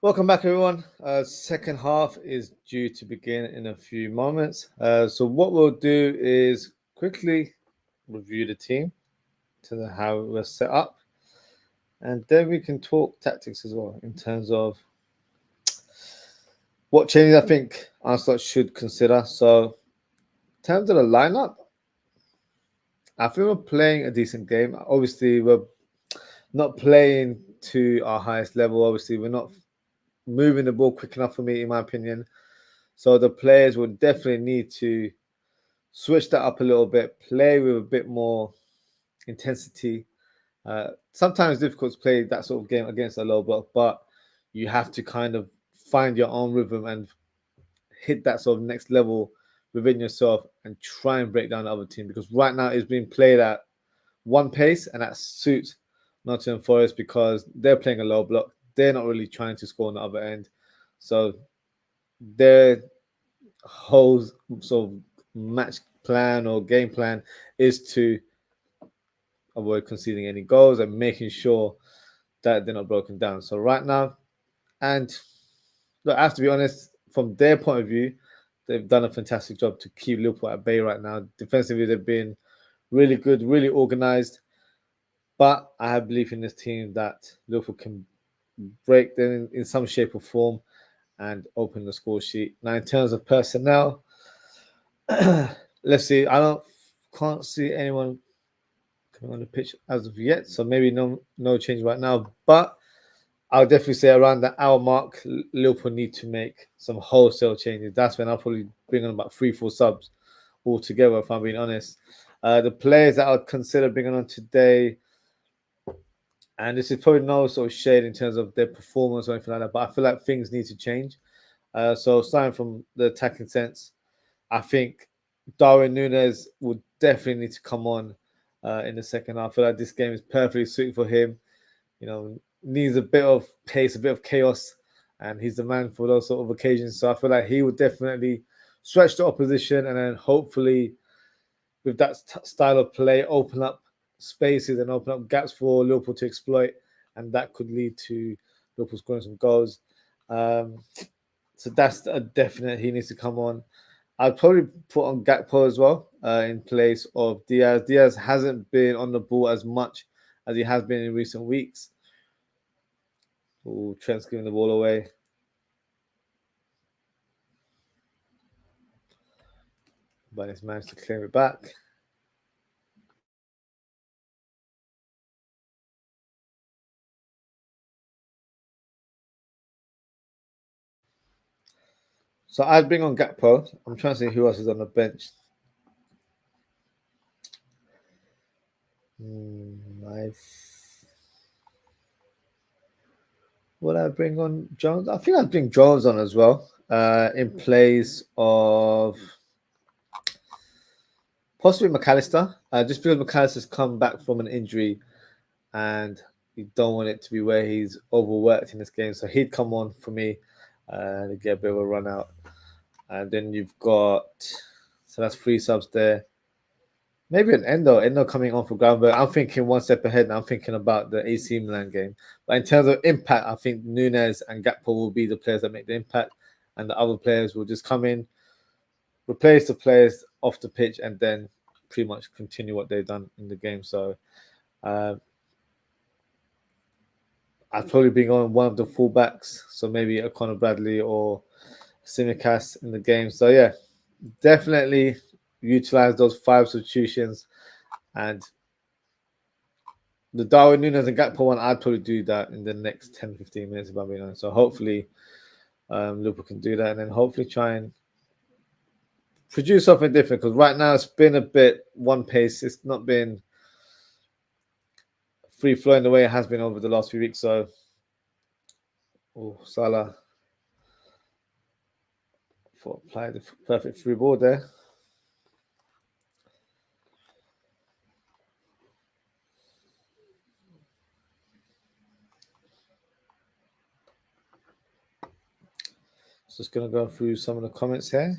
Welcome back, everyone. Second half is due to begin in a few moments. So what we'll do is quickly review the team to how we're set up, and then we can talk tactics as well in terms of what changes I think Arsenal should consider. So in terms of the lineup, I think we're playing a decent game. Obviously, we're not playing to our highest level. Obviously, we're not moving the ball quick enough for me, in my opinion. So the players will definitely need to switch that up a little bit, play with a bit more intensity. Sometimes it's difficult to play that sort of game against a low block, but you have to kind of find your own rhythm and hit that sort of next level within yourself and try and break down the other team, because right now it's being played at one pace, and that suits Nottingham Forest because they're playing a low block. They're not really trying to score on the other end. So their whole sort of match plan or game plan is to avoid conceding any goals and making sure that they're not broken down. So right now, and look, I have to be honest, from their point of view, they've done a fantastic job to keep Liverpool at bay right now. Defensively, they've been really good, really organised. But I have belief in this team that Liverpool can break them in some shape or form and open the score sheet. Now, in terms of personnel, let's see. Can't see anyone coming on the pitch as of yet, so maybe no change right now. But I'll definitely say around the hour mark, Liverpool need to make some wholesale changes. That's when I'll probably bring on about 3-4 subs altogether, if I'm being honest. The players that I would consider bringing on today, and this is probably no sort of shade in terms of their performance or anything like that, but I feel like things need to change. So starting from the attacking sense, I think Darwin Núñez would definitely need to come on in the second half. I feel like this game is perfectly suited for him. You know, needs a bit of pace, a bit of chaos, and he's the man for those sort of occasions. So I feel like he would definitely stretch the opposition and then hopefully with that style of play, open up spaces and open up gaps for Liverpool to exploit, and that could lead to Liverpool scoring some goals. So that's a definite. He needs to come on. I'd probably put on Gakpo as well in place of Diaz. Diaz hasn't been on the ball as much as he has been in recent weeks. Oh, Trent's giving the ball away. But he's managed to clear it back. So I'd bring on Gakpo. I'm trying to see who else is on the bench. Would I bring on Jones? I think I'd bring Jones on as well in place of possibly McAllister. Just because McAllister's come back from an injury and you don't want it to be where he's overworked in this game. So he'd come on for me to get a bit of a run out. And then you've got, so that's 3 subs there. maybe an Endo coming on for Groundberg. I'm thinking one step ahead, and I'm thinking about the AC Milan game. But in terms of impact, I think Nunes and Gakpo will be the players that make the impact, and the other players will just come in, replace the players off the pitch, and then pretty much continue what they've done in the game. So I'd probably bring on one of the fullbacks, so maybe a Conor Bradley or Simicast in the game. So yeah, definitely utilize those 5 substitutions. And the Darwin Nunes and Gakpo one, I'd probably do that in the next 10-15 minutes if I'm being honest. So hopefully Liverpool can do that, and then hopefully try and produce something different, because right now it's been a bit one pace. It's not been free flowing the way it has been over the last few weeks. So Salah applied the perfect free ball there. Just going to go through some of the comments here.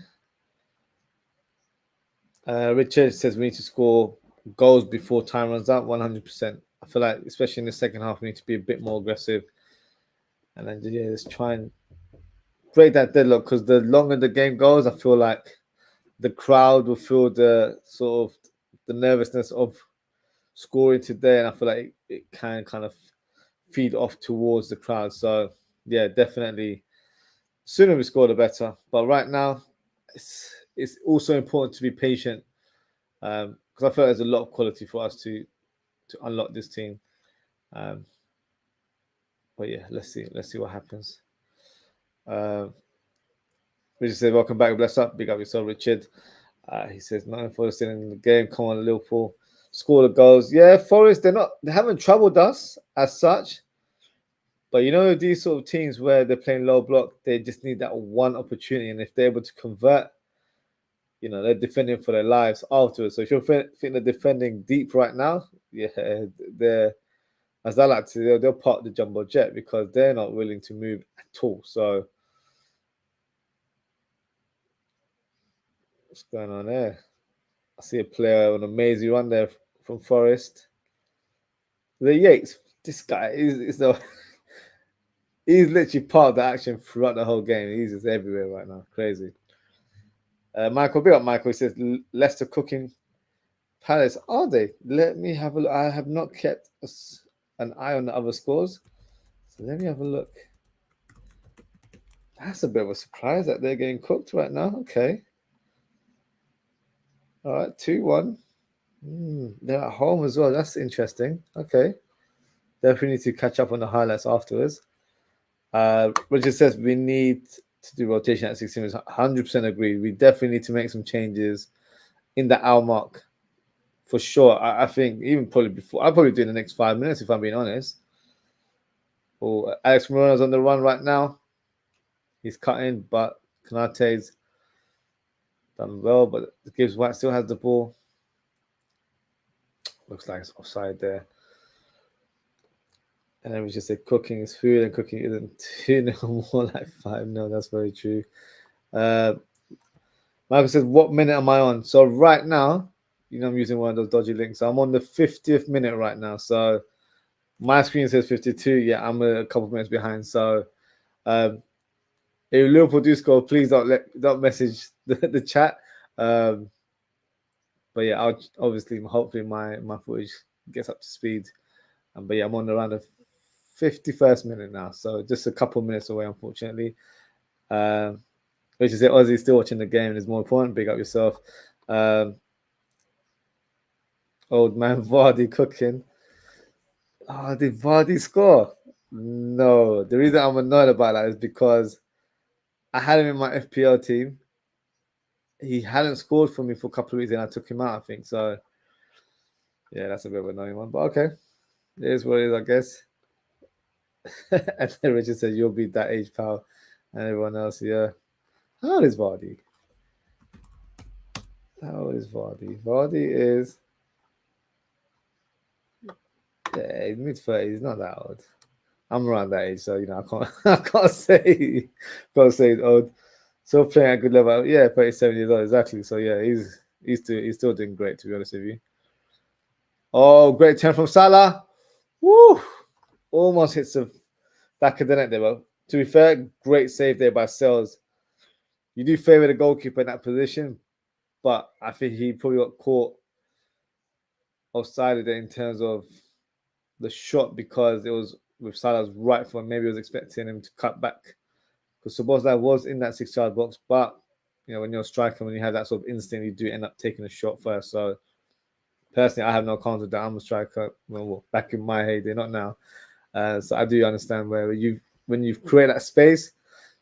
Richard says we need to score goals before time runs out. 100%. I feel like, especially in the second half, we need to be a bit more aggressive. And then, yeah, let's try and break that deadlock, because the longer the game goes, I feel like the crowd will feel the sort of the nervousness of scoring today. And I feel like it can kind of feed off towards the crowd. So, yeah, definitely sooner we score, the better. But right now, it's also important to be patient, because I feel like there's a lot of quality for us to unlock this team. But yeah, let's see what happens. Richard said, "Welcome back, bless up, big up yourself, Richard." He says, "Nottingham Forest still in the game. Come on, Liverpool, score the goals." Yeah, Forest, they haven't troubled us as such. But you know, these sort of teams where they're playing low block, they just need that one opportunity, and if they're able to convert, you know, they're defending for their lives afterwards. So if you think they're defending deep right now, yeah, they're, as I like to say, they'll park the jumbo jet, because they're not willing to move at all. So what's going on there? I see a player on a mazy run there from Forest. The Yates, this guy is he's literally part of the action throughout the whole game. He's just everywhere right now. Crazy. Michael, big up Michael. He says, Leicester cooking Palace. Are they? Let me have a look. I have not kept an eye on the other scores. So let me have a look. That's a bit of a surprise that they're getting cooked right now. Okay. All right, 2-1. They're at home as well. That's interesting. Okay. Definitely need to catch up on the highlights afterwards. Richard says we need to do rotation at 16 minutes. 100% agree. We definitely need to make some changes in the hour mark, for sure. I think even probably before, I'll probably do in the next 5 minutes if I'm being honest. Oh, Alex Morona's on the run right now. He's cutting, but Konate's done well, but Gibbs White still has the ball. Looks like it's offside there. And then we just say cooking is food, and cooking isn't 2-0, more like 5-0. That's very true. Michael says, what minute am I on? So right now, you know, I'm using one of those dodgy links. So I'm on the 50th minute right now. So my screen says 52. Yeah, I'm a couple of minutes behind. So if Liverpool do score, please don't message the chat. But yeah, I'll obviously, hopefully my footage gets up to speed. But yeah, I'm on around the 51st minute now, so just a couple of minutes away, unfortunately. Which is it, Ozzy still watching the game is more important. Big up yourself. Old man Vardy cooking. Oh, did Vardy score? No. The reason I'm annoyed about that is because I had him in my FPL team. He hadn't scored for me for a couple of weeks, and I took him out, I think. So, yeah, that's a bit of an annoying one. But okay, it is what it is, I guess. And then Richard said, "You'll beat that age, pal." And everyone else, yeah. How old is Vardy? Vardy is, yeah, he's mid-30s. He's not that old. I'm around that age, so you know I can't say he's old. So playing at good level, yeah, 37 years old, exactly. So yeah, He's still doing great, to be honest with you. Oh, great turn from Salah. Woo! Almost hits the back of the net there, bro. To be fair, great save there by Sells. You do favour the goalkeeper in that position, but I think he probably got caught offside in terms of the shot because it was with Salah's right foot. Maybe he was expecting him to cut back because Szoboszlai was in that 6-yard box. But you know, when you're a striker, when you have that sort of instinct, you do end up taking a shot first. So personally, I have no concept that I'm a striker. Well, back in my heyday, not now. So I do understand when you've created that space,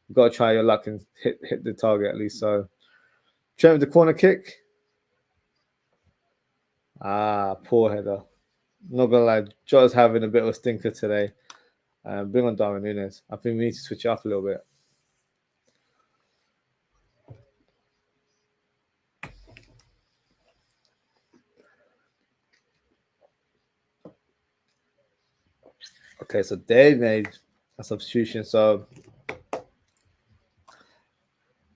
you've got to try your luck and hit the target at least. So Trent with the corner kick. Poor header. Not gonna lie, Jota's having a bit of a stinker today. Bring on Darwin Núñez. I think we need to switch it up a little bit. Okay, so they made a substitution. So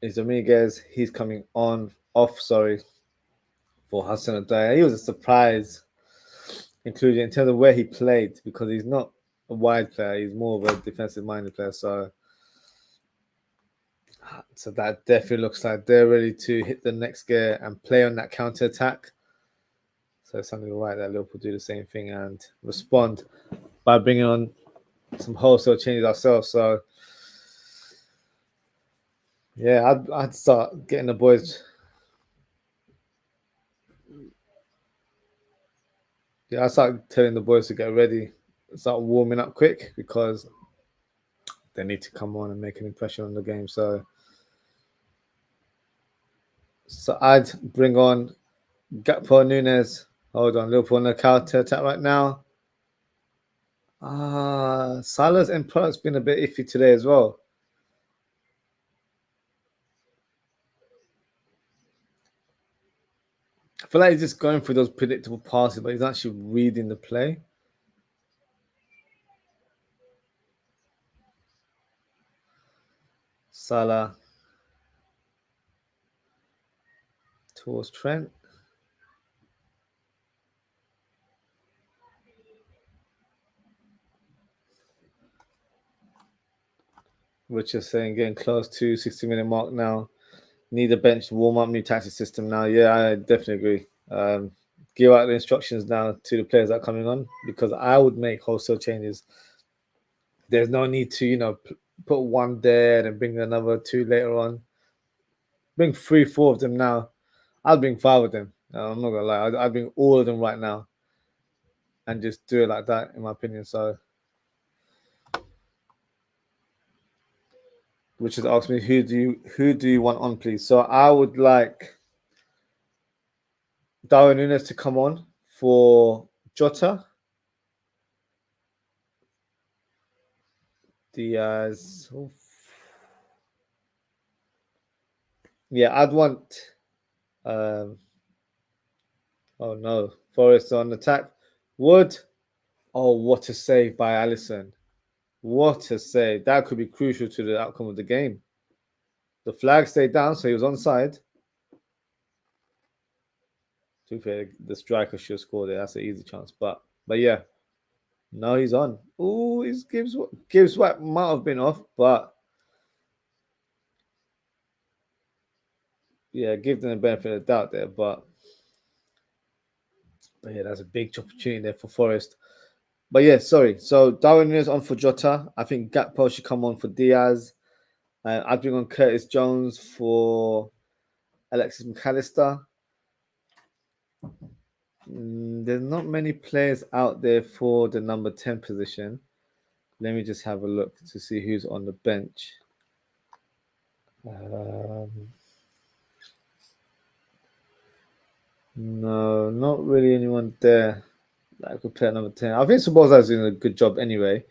is Dominguez, he's coming off, for Hassan Odoi. He was a surprise included in terms of where he played because he's not a wide player, he's more of a defensive-minded player. So that definitely looks like they're ready to hit the next gear and play on that counter-attack. So it's something right that Liverpool do the same thing and respond by bringing on some wholesale changes ourselves. So yeah, I'd start getting the boys. Yeah, I start telling the boys to get ready, start warming up quick because they need to come on and make an impression on the game. So I'd bring on Gakpo, Núñez. Hold on, Liverpool on the counter attack right now. Salah's end product's been a bit iffy today as well. I feel like he's just going through those predictable passes, but he's actually reading the play. Salah towards Trent. Which is saying getting close to 60-minute mark now. Need a bench to warm up, new tactic system now. Yeah, I definitely agree. Give out the instructions now to the players that are coming on because I would make wholesale changes. There's no need to, put one there and bring another two later on. Bring 3, 4 of them now. I'll bring 5 of them. I'm not gonna lie. I'll bring all of them right now and just do it like that, in my opinion. So, which is asked me, who do you want on, please? So I would like Darwin Núñez to come on for Jota. Diaz. Yeah, I'd want. Oh no, Forest on attack. Wood. Oh, what a save by Alisson! What a save! That could be crucial to the outcome of the game. The flag stayed down, so he was onside. To be fair, the striker should score there. That's an easy chance, but yeah. No, he's on. Oh, his Gibbs White might have been off, but yeah, give them the benefit of the doubt there. But yeah, that's a big opportunity there for Forest. But yeah, sorry. So Darwin Núñez on for Jota. I think Gakpo should come on for Diaz. I'd bring on Curtis Jones for Alexis McAllister. There's not many players out there for the number 10 position. Let me just have a look to see who's on the bench. No, not really anyone there that could play at number 10. I think Szoboszlai is doing a good job anyway.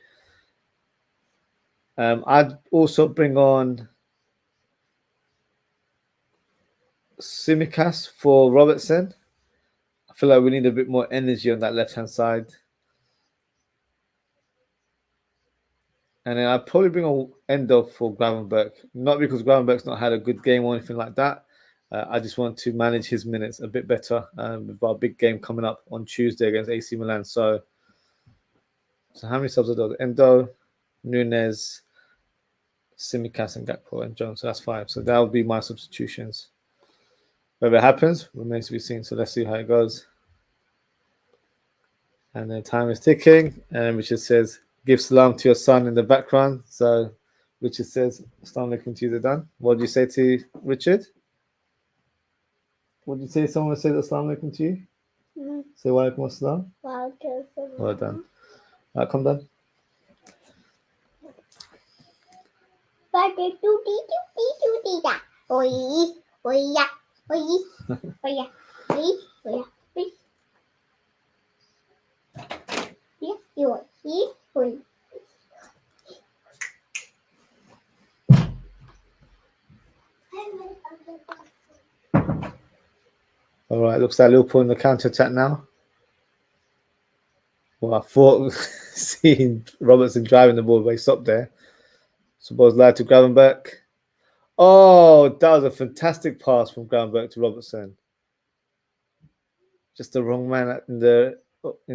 I'd also bring on Tsimikas for Robertson. I feel like we need a bit more energy on that left-hand side. And then I'd probably bring on Endo for Gravenberch. Not because Gravenberch's not had a good game or anything like that, I just want to manage his minutes a bit better with our big game coming up on Tuesday against AC Milan. So how many subs are those? Endo, Nunez, Tsimikas, and Gakpo and Jones. So that's 5. So that will be my substitutions. Whether it happens remains to be seen. So let's see how it goes. And then time is ticking. And Richard says, "Give salam to your son" in the background. So Richard says, "Assalamu alaikum to you, done." What do you say to Richard? What did you say? Someone said assalamu alaikum to you? Mm-hmm. Say wa alaikum assalam. Well done. Come down. All right, looks like Liverpool in the counter attack now. Well, I thought seeing Robertson driving the ball, but he stopped there. Szoboszlai to Gravenberch. Oh, that was a fantastic pass from Gravenberch to Robertson. Just the wrong man in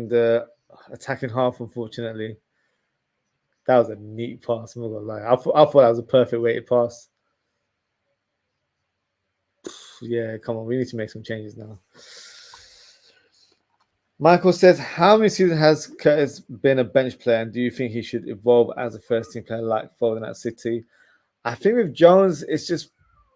the attacking half, unfortunately. That was a neat pass. I'm not gonna lie. I thought that was a perfect weighted pass. Yeah, come on. We need to make some changes now. Michael says, how many seasons has Curtis been a bench player, and do you think he should evolve as a first-team player like Foden at City? I think with Jones, it's just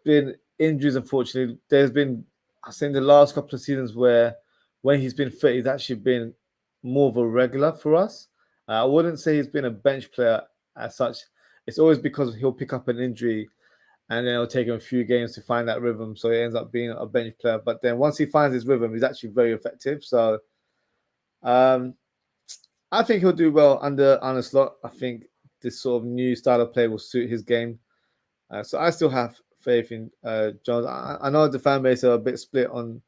been injuries, unfortunately. There's been, I think, the last couple of seasons where when he's been fit, he's actually been more of a regular for us. I wouldn't say he's been a bench player as such. It's always because he'll pick up an injury and then it'll take him a few games to find that rhythm. So he ends up being a bench player. But then once he finds his rhythm, he's actually very effective. So I think he'll do well under Arne Slot. I think this sort of new style of play will suit his game. So I still have faith in Jones. I know the fan base are a bit split on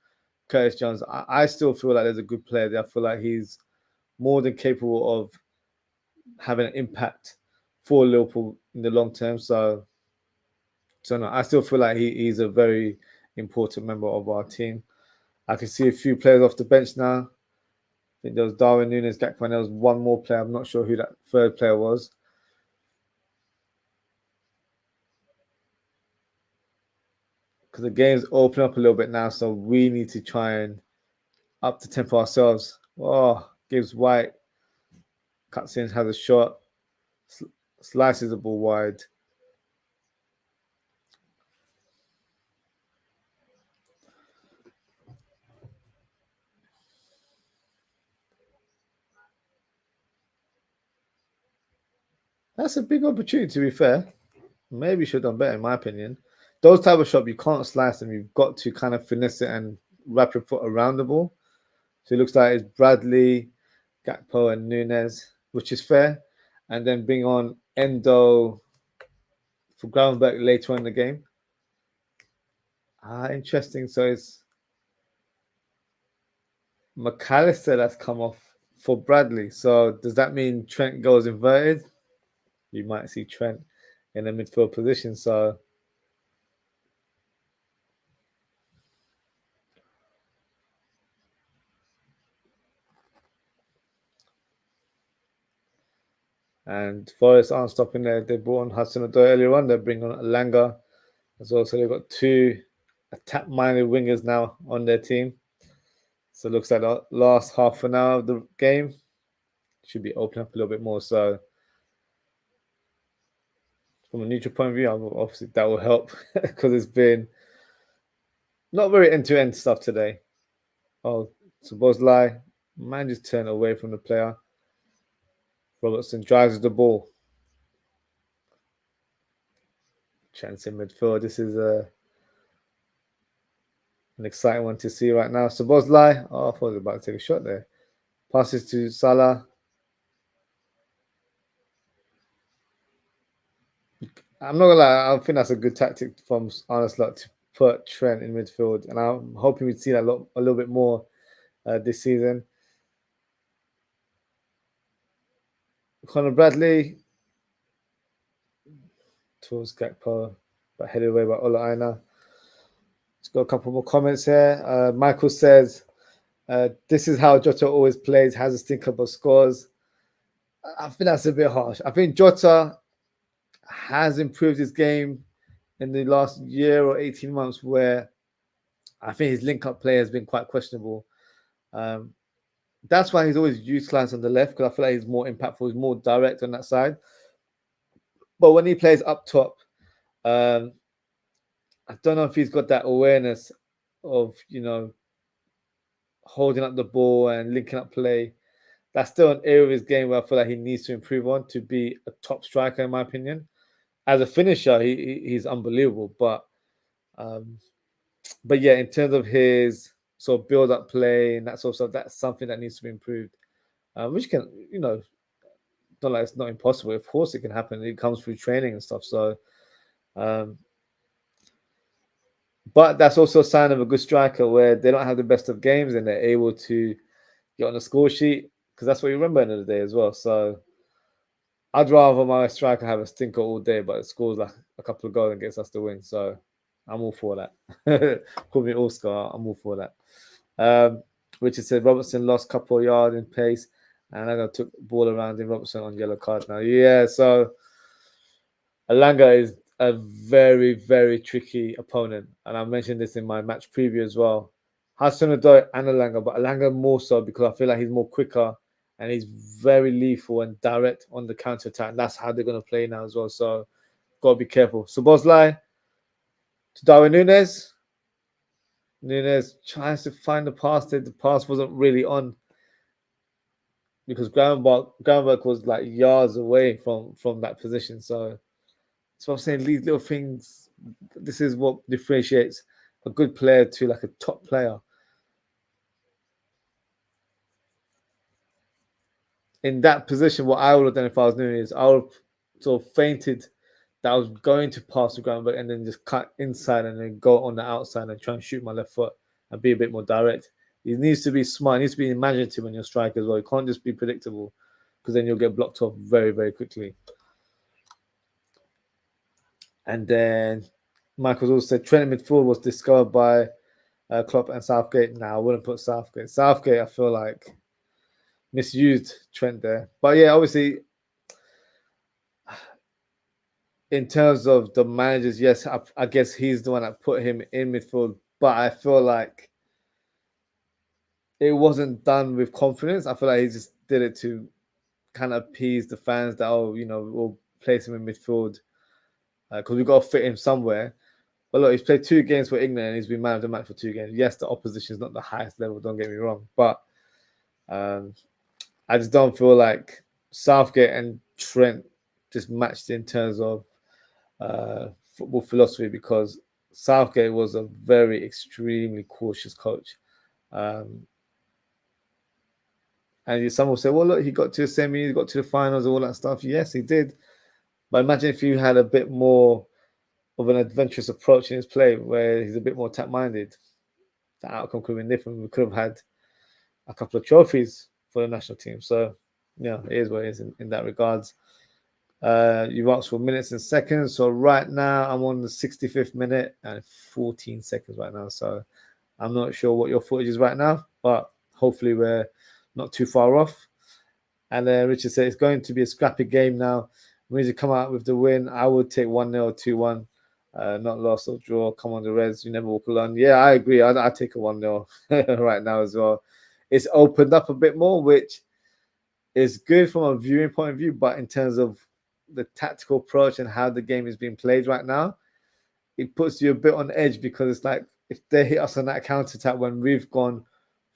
Curtis Jones. I still feel like there's a good player there. I feel like he's more than capable of having an impact for Liverpool in the long term. So no, I still feel like he's a very important member of our team. I can see a few players off the bench now. I think there was Darwin Núñez, Gakpo, and there was one more player. I'm not sure who that third player was. Because the game's open up a little bit now, so we need to try and up the tempo ourselves. Oh, Gibbs White cuts in, has a shot, slices the ball wide. That's a big opportunity, to be fair. Maybe should have done better, in my opinion. Those type of shots, you can't slice them. You've got to kind of finesse it and wrap your foot around the ball. So it looks like it's Bradley, Gakpo, and Núñez, which is fair. And then bring on Endo for Gravenberch later on in the game. Interesting. So it's McAllister that's come off for Bradley. So does that mean Trent goes inverted? You might see Trent in the midfield position. So and Forest aren't stopping there. They brought on Hudson-Odoi earlier on. They're bringing on Elanga as well. So they've got 2 attack-minded wingers now on their team. So it looks like the last half an hour of the game should be opening up a little bit more. So from a neutral point of view, obviously that will help because it's been not very end-to-end stuff today. Oh, Szoboszlai, man just turned away from the player. Robertson drives the ball. Chance in midfield. This is an exciting one to see right now. Szoboszlai. Oh, I thought I was about to take a shot there. Passes to Salah. I'm not gonna lie. I think that's a good tactic from Arne Slot to put Trent in midfield, and I'm hoping we'd see that a little bit more this season. Conor Bradley towards Gakpo, but headed away by Ola Aina. Let's got a couple more comments here. Michael says, this is how Jota always plays, has a stinker but scores. I think that's a bit harsh. I think Jota has improved his game in the last year or 18 months, where I think his link-up play has been quite questionable. That's why he's always utilised on the left, because I feel like he's more impactful, he's more direct on that side. But when he plays up top, I don't know if he's got that awareness of, holding up the ball and linking up play. That's still an area of his game where I feel like he needs to improve on to be a top striker, in my opinion. As a finisher, he's unbelievable. But yeah, in terms of his sort of build-up play and that sort of stuff, that's something that needs to be improved. Which can, not like it's not impossible. Of course, it can happen. It comes through training and stuff. So, but that's also a sign of a good striker, where they don't have the best of games and they're able to get on the score sheet, because that's what you remember at the end of the day as well. So I'd rather my striker have a stinker all day, but it scores like a couple of goals and gets us the win. So I'm all for that. Call me Oscar. I'm all for that. Richard said Robertson lost a couple of yards in pace, and I took the ball around in Robertson on yellow card now. Yeah, so Elanga is a very, very tricky opponent. And I mentioned this in my match preview as well. Hudson-Odoi and Elanga, but Elanga more so because I feel like he's more quicker and he's very lethal and direct on the counter-attack. And that's how they're going to play now as well. So, got to be careful. Szoboszlai to Darwin Núñez. Núñez tries to find the pass. The pass wasn't really on, because Gravenberch was like yards away from that position. So I'm saying, these little things, this is what differentiates a good player to like a top player. In that position, what I would have done if I was Núñez, I would have sort of feinted that I was going to pass the Gravenberch and then just cut inside and then go on the outside and try and shoot my left foot and be a bit more direct. He needs to be smart. He needs to be imaginative when you're striker as well. You can't just be predictable, because then you'll get blocked off very, very quickly. And then Michael's also said Trent in midfield was discovered by Klopp and Southgate. Now, I wouldn't put Southgate. Southgate, I feel like, misused Trent there. But yeah, obviously, in terms of the managers, yes, I guess he's the one that put him in midfield. But I feel like it wasn't done with confidence. I feel like he just did it to kind of appease the fans that, we'll place him in midfield because we've got to fit him somewhere. But look, he's played 2 games for England and he's been man of the match for 2 games. Yes, the opposition is not the highest level, don't get me wrong. But I just don't feel like Southgate and Trent just matched in terms of football philosophy, because Southgate was a very extremely cautious coach. And some will say, well, look, he got to the semi, he got to the finals, all that stuff. Yes, he did. But imagine if you had a bit more of an adventurous approach in his play, where he's a bit more tap-minded. The outcome could have been different. We could have had a couple of trophies for the national team. So, yeah, it is what it is in that regards. You've asked for minutes and seconds. So right now, I'm on the 65th minute and 14 seconds right now. So I'm not sure what your footage is right now, but hopefully we're not too far off. And then Richard said it's going to be a scrappy game now. We need to come out with the win. I would take 1-0 or 2-1. Not loss or draw. Come on, the Reds. You never walk alone. Yeah, I agree. I'd take a 1-0 right now as well. It's opened up a bit more, which is good from a viewing point of view. But in terms of the tactical approach and how the game is being played right now, it puts you a bit on edge, because it's like if they hit us on that counter-attack when we've gone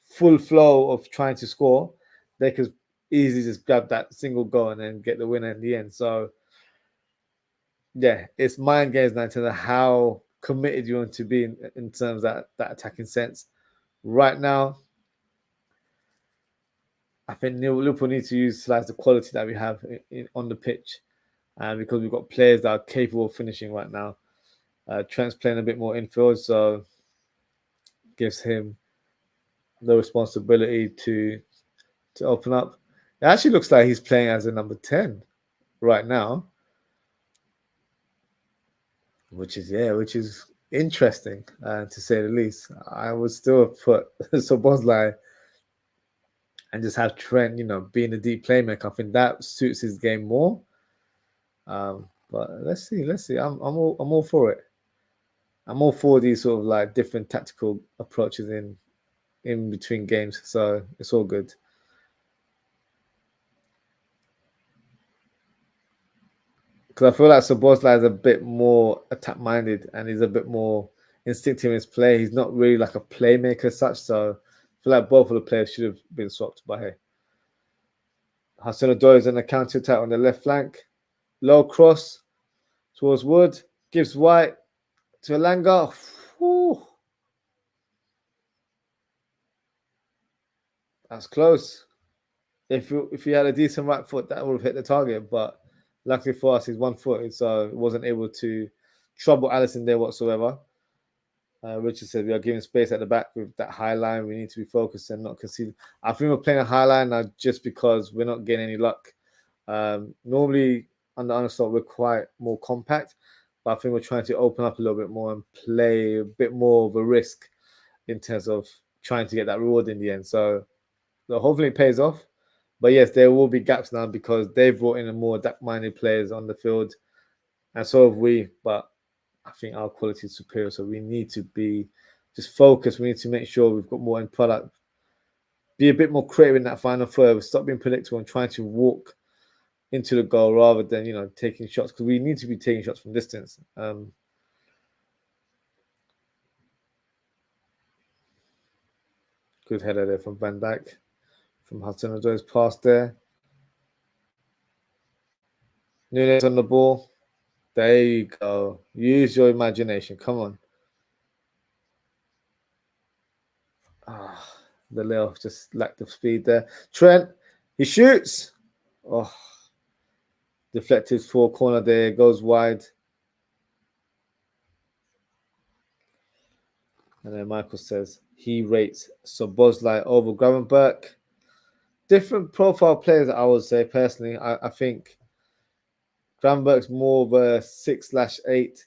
full flow of trying to score, they could easily just grab that single goal and then get the winner in the end. So, yeah, it's mind games now in terms of how committed you want to be in terms of that attacking sense. Right now, I think Liverpool need to utilize the quality that we have on the pitch, because we've got players that are capable of finishing right now. Trent's playing a bit more infield, so gives him the responsibility to open up. It actually looks like he's playing as a number 10 right now, which is interesting, to say the least. I would still put Szoboszlai and just have Trent, being a deep playmaker. I think that suits his game more. But let's see. I'm all for it. I'm all for these sort of like different tactical approaches in between games. So it's all good. Because I feel like Szoboszlai is a bit more attack minded and he's a bit more instinctive in his play. He's not really like a playmaker as such. So I feel like both of the players should have been swapped. But hey, Hudson-Odoi is on the counter attack on the left flank. Low cross towards Wood. Gives White to Elanga. Whew. That's close. If he had a decent right foot, that would have hit the target. But luckily for us, he's one-footed, so wasn't able to trouble Alisson there whatsoever. Richard said we are giving space at the back with that high line. We need to be focused and not concede. I think we're playing a high line now just because we're not getting any luck. Normally, under Understock, we're quite more compact, but I think we're trying to open up a little bit more and play a bit more of a risk in terms of trying to get that reward in the end. So hopefully it pays off. But yes, there will be gaps now because they've brought in a more attack-minded players on the field, and so have we. But I think our quality is superior, so we need to be just focused. We need to make sure we've got more end product. Be a bit more creative in that final third. Stop being predictable and trying to walk into the goal rather than taking shots, because we need to be taking shots from distance. Good header there from Van Dijk, from Hudson-Odoi's pass there. Nunes on the ball. There you go. Use your imagination. Come on. The little just lack of speed there. Trent, he shoots. Oh, deflected for corner there. Goes wide. And then Michael says he rates Szoboszlai over Gravenberch. Different profile players, I would say personally. I think Gravenberch's more of a 6/8,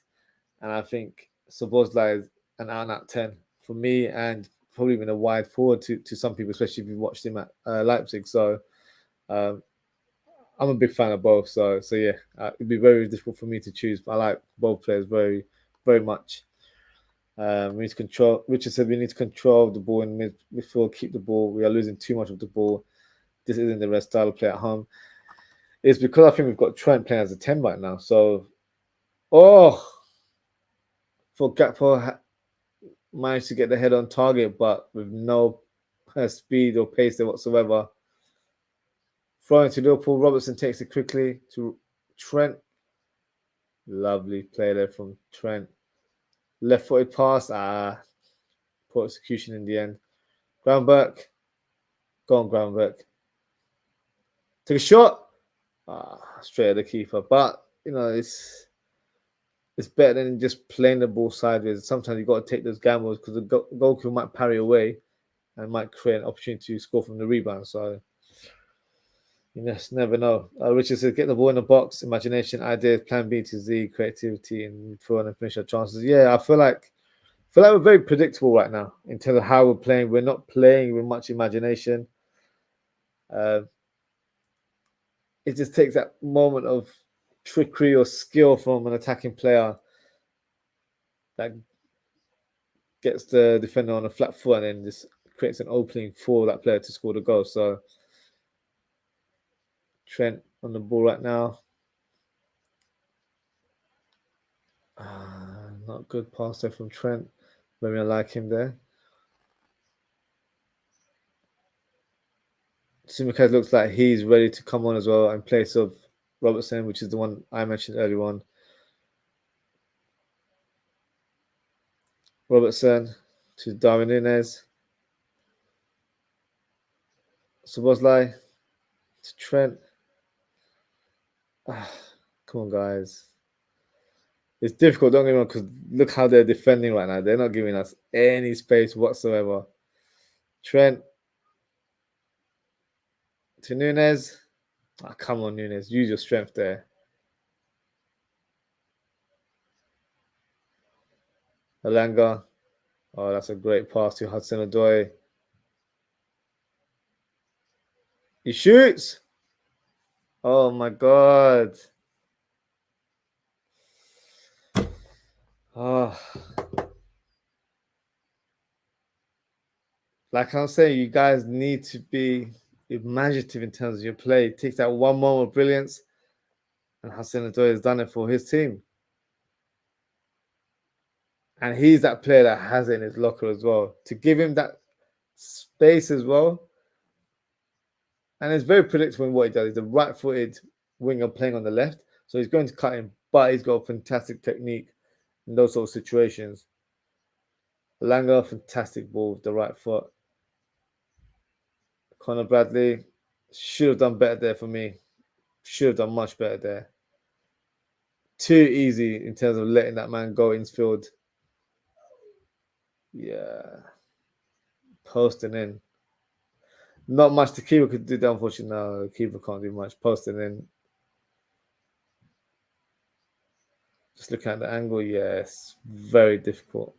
and I think Szoboszlai is an out 10 for me, and probably even a wide forward to some people, especially if you watched him at Leipzig. So I'm a big fan of both. So yeah, it'd be very difficult for me to choose. I like both players very, very much. We need to control. Richard said we need to control the ball in midfield, keep the ball. We are losing too much of the ball. This isn't the best style of play at home. It's because I think we've got Trent playing as a 10 right now. So, for Gakpo managed to get the head on target, but with no speed or pace there whatsoever. Throwing to Liverpool, Robertson takes it quickly to Trent. Lovely play there from Trent. Left-footed pass. Poor execution in the end. Gravenberch. Go on, Gravenberch. Take a shot. Straight at the keeper. But, it's better than just playing the ball sideways. Sometimes you've got to take those gambles because the goalkeeper might parry away and might create an opportunity to score from the rebound. So you just never know. Richard says, get the ball in the box, imagination, ideas, plan B to Z, creativity, and midfield and finish our chances. Yeah, I feel like we're very predictable right now in terms of how we're playing. We're not playing with much imagination. It just takes that moment of trickery or skill from an attacking player that gets the defender on a flat foot and then just creates an opening for that player to score the goal. So Trent on the ball right now. Not good pass there from Trent. Maybe I like him there. Tsimikas looks like he's ready to come on as well in place of Robertson, which is the one I mentioned earlier on. Robertson to Darwin Nunes. Szoboszlai to Trent. Come on, guys. It's difficult, don't get me wrong, because look how they're defending right now. They're not giving us any space whatsoever. Trent to Nunes. Come on, Nunes. Use your strength there. Elanga. Oh, that's a great pass to Hudson-Odoi. He shoots. Oh my God. Oh, like I'm saying, you guys need to be imaginative in terms of your play. It takes that one moment of brilliance, and Hudson-Odoi has done it for his team. And he's that player that has it in his locker as well. To give him that space as well. And it's very predictable in what he does. He's a right-footed winger playing on the left. So he's going to cut him, but he's got fantastic technique in those sort of situations. Langer, fantastic ball with the right foot. Conor Bradley should have done better there for me. Should have done much better there. Too easy in terms of letting that man go infield. Yeah. Posting in. Not much the keeper could do there, unfortunately. No, the keeper can't do much. Posting in. Just looking at the angle, yes. Very difficult.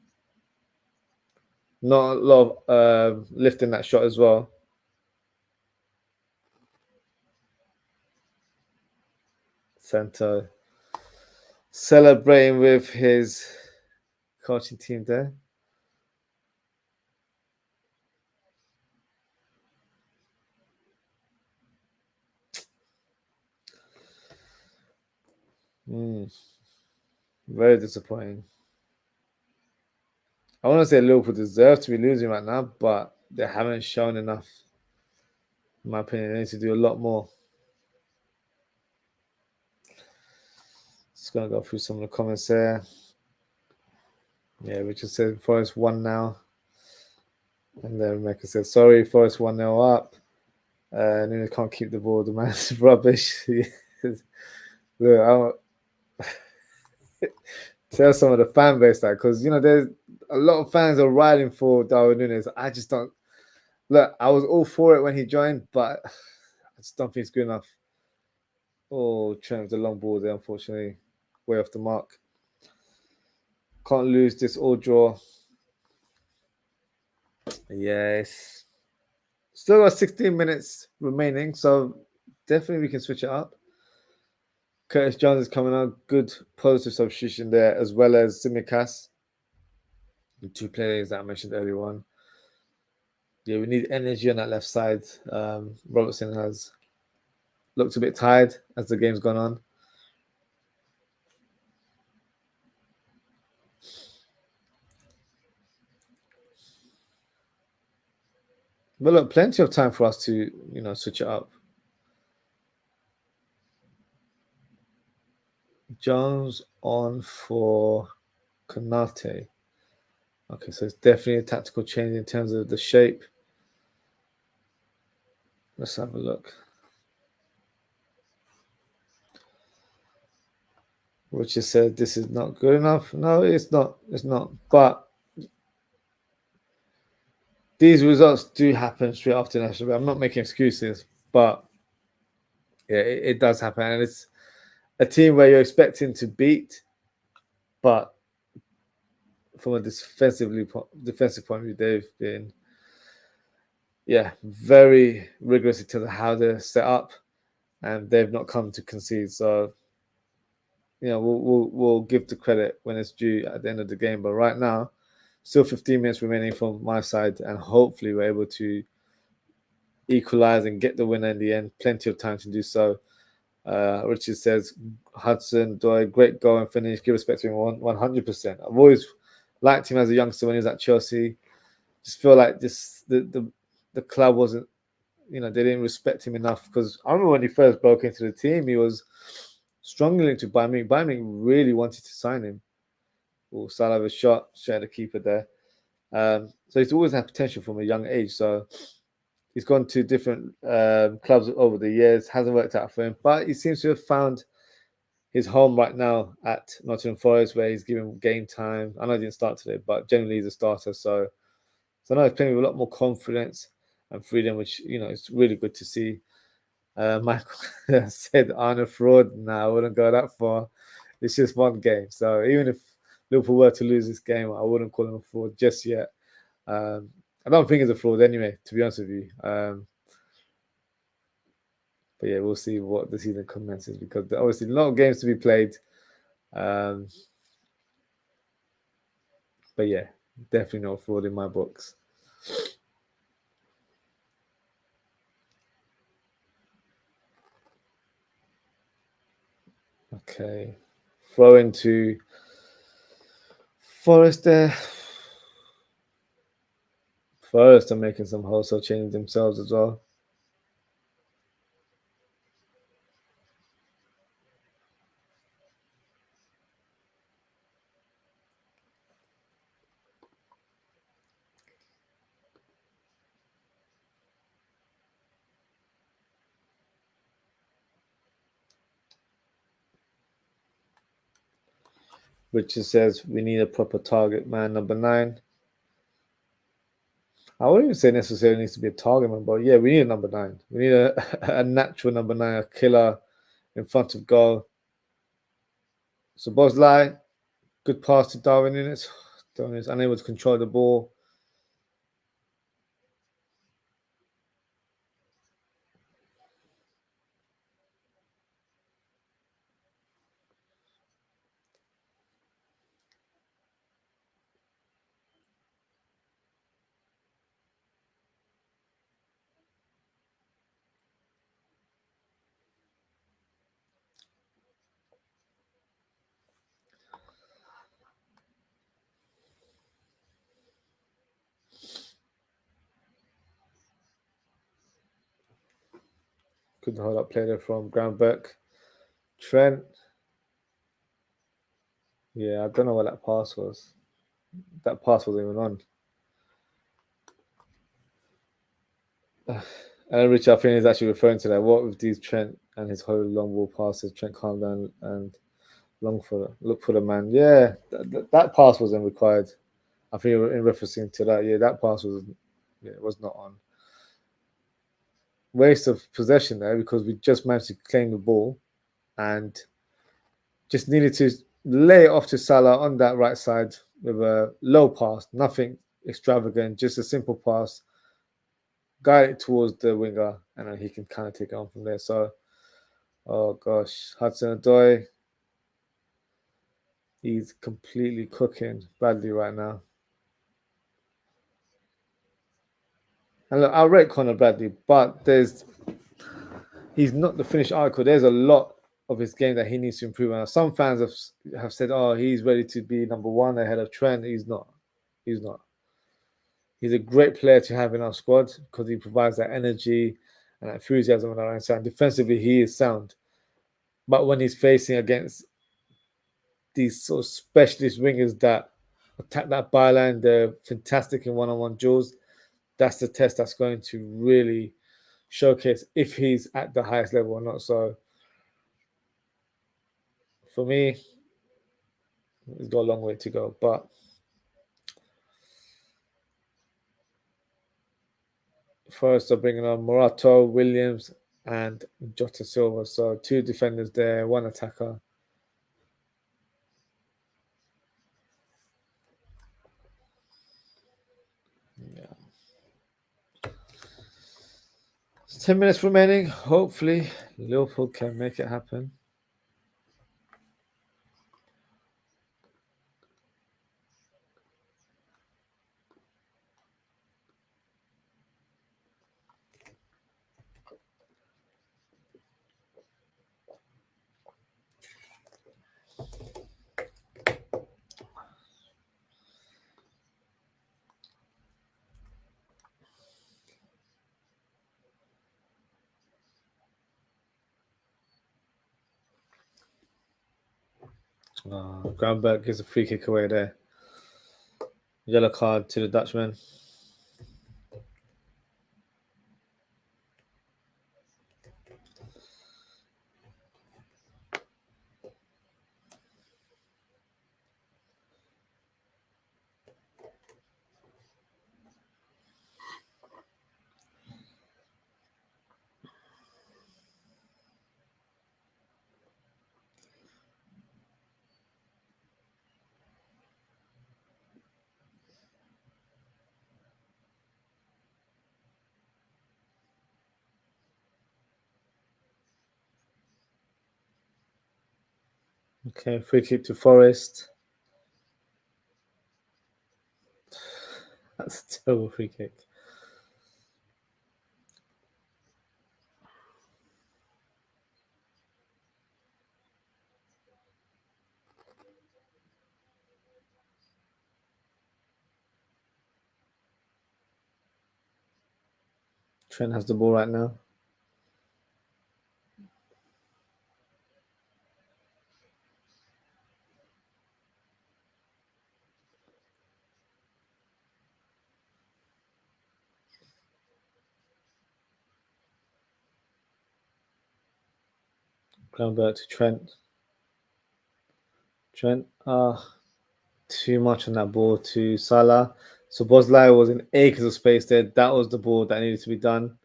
Not a lot of lifting that shot as well. Santo celebrating with his coaching team there. Very disappointing. I want to say Liverpool deserve to be losing right now, but they haven't shown enough. In my opinion, they need to do a lot more. Just going to go through some of the comments here. Yeah, Richard said Forest 1 now. And then Rebecca said, sorry, Forest 1-0 up. And then they can't keep the ball. The man's rubbish. Look, tell some of the fan base that, because, you know, there's a lot of fans are riding for Darwin Núñez. I just don't. Look, I was all for it when he joined, but I just don't think it's good enough. Oh, Trent with the long ball there, unfortunately. Way off the mark. Can't lose this all draw. Yes. Still got 16 minutes remaining, so definitely we can switch it up. Curtis Jones is coming on. Good positive substitution there, as well as Tsimikas. The two players that I mentioned earlier on. Yeah, we need energy on that left side. Robertson has looked a bit tired as the game's gone on. But look, plenty of time for us to, you know, switch it up. Jones on for Konate. Okay, so it's definitely a tactical change in terms of the shape. Let's have a look. Richard said this is not good enough. No, it's not. It's not. But these results do happen straight after national. I'm not making excuses, but yeah, it does happen, and it's a team where you're expecting to beat, but from a defensive point of view, they've been, very rigorous in terms of how they're set up, and they've not come to concede. So, you know, we'll give the credit when it's due at the end of the game. But right now, still 15 minutes remaining from my side, and hopefully we're able to equalize and get the winner in the end. Plenty of time to do so. Richard says, Hudson-Odoi, great goal and finish. Give respect to him 100%. I've always liked him as a youngster when he was at Chelsea. Just feel like the club wasn't, you know, they didn't respect him enough, because I remember when he first broke into the team, he was struggling to Bayern Munich. Bayern Munich really wanted to sign him. Oh, Salah with a shot, straight at the keeper there. So he's always had potential from a young age. So he's gone to different clubs over the years, hasn't worked out for him, but he seems to have found his home right now at Nottngham Forest, where he's given game time. I know he didn't start today, but generally he's a starter. So now he's playing with a lot more confidence and freedom, which, you know, it's really good to see. Michael said Arne fraud. No, I wouldn't go that far. It's just one game. So even if Liverpool were to lose this game, I wouldn't call him a fraud just yet. I don't think he's a fraud anyway, to be honest with you. But yeah, we'll see what the season commences because there are obviously a lot of games to be played. But yeah, definitely not a fraud in my books. Okay, throw into Forest there. Forest are making some wholesale changes themselves as well. Richard says we need a proper target man, number 9. I wouldn't even say necessarily needs to be a target man, but yeah, we need a number 9. We need a natural number 9, a killer in front of goal. So Bosley, good pass to Darwin Núñez. Darwin is unable to control the ball. Good hold up play there from Groundberg. Trent. Yeah, I don't know what that pass was. That pass wasn't even on. And Richard, I think, is actually referring to that. What with these Trent and his whole long ball passes? Trent calm down and look for the man. Yeah, that pass wasn't required. I think in referencing to that. Yeah, that pass was not on. Waste of possession there because we just managed to claim the ball and just needed to lay it off to Salah on that right side with a low pass, nothing extravagant, just a simple pass, guide it towards the winger, and then he can kind of take it on from there. So, oh gosh, Hudson-Odoi, he's completely cooking Bradley right now. And look, I rate Conor Bradley, but he's not the finished article. There's a lot of his game that he needs to improve on. Some fans have said, "Oh, he's ready to be number 1 ahead of Trent." He's not. He's not. He's a great player to have in our squad because he provides that energy and that enthusiasm on our side. Defensively, he is sound. But when he's facing against these sort of specialist wingers that attack that byline, they're fantastic in one-on-one duels. That's the test that's going to really showcase if he's at the highest level or not. So for me, he's got a long way to go. But first, they're bringing on Morato, Williams, and Jota Silva. So 2 defenders there, 1 attacker. Yeah. 10 minutes remaining. Hopefully, Liverpool can make it happen. Groundberg gives a free kick away there. Yellow card to the Dutchman. Okay, free kick to Forest. That's a terrible free kick. Trent has the ball right now. Ground back to Trent. Trent, too much on that ball to Salah. So Boslai was in acres of space there. That was the ball that needed to be done.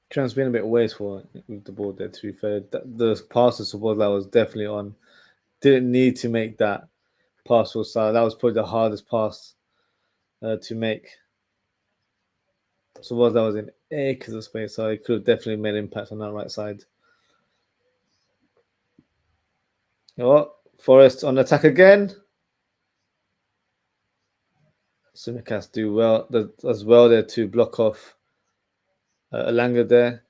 Trent's been a bit wasteful with the ball there, to be fair. The pass to Boslai was definitely on. Didn't need to make that pass for Salah. That was probably the hardest pass to make. So Boslai was in acres of space, so he could have definitely made an impact on that right side. Oh, Forest on attack again. Tsimikas do well as well there to block off Elanga there.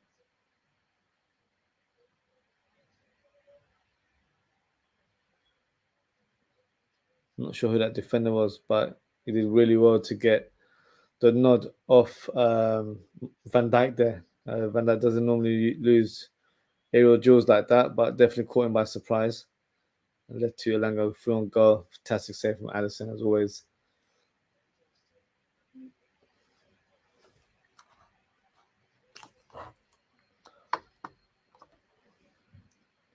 I'm not sure who that defender was, but he did really well to get the nod off Van Dijk there. Van Dijk doesn't normally lose aerial duels like that, but definitely caught him by surprise. And led to Elanga through on goal. Fantastic save from Alisson as always.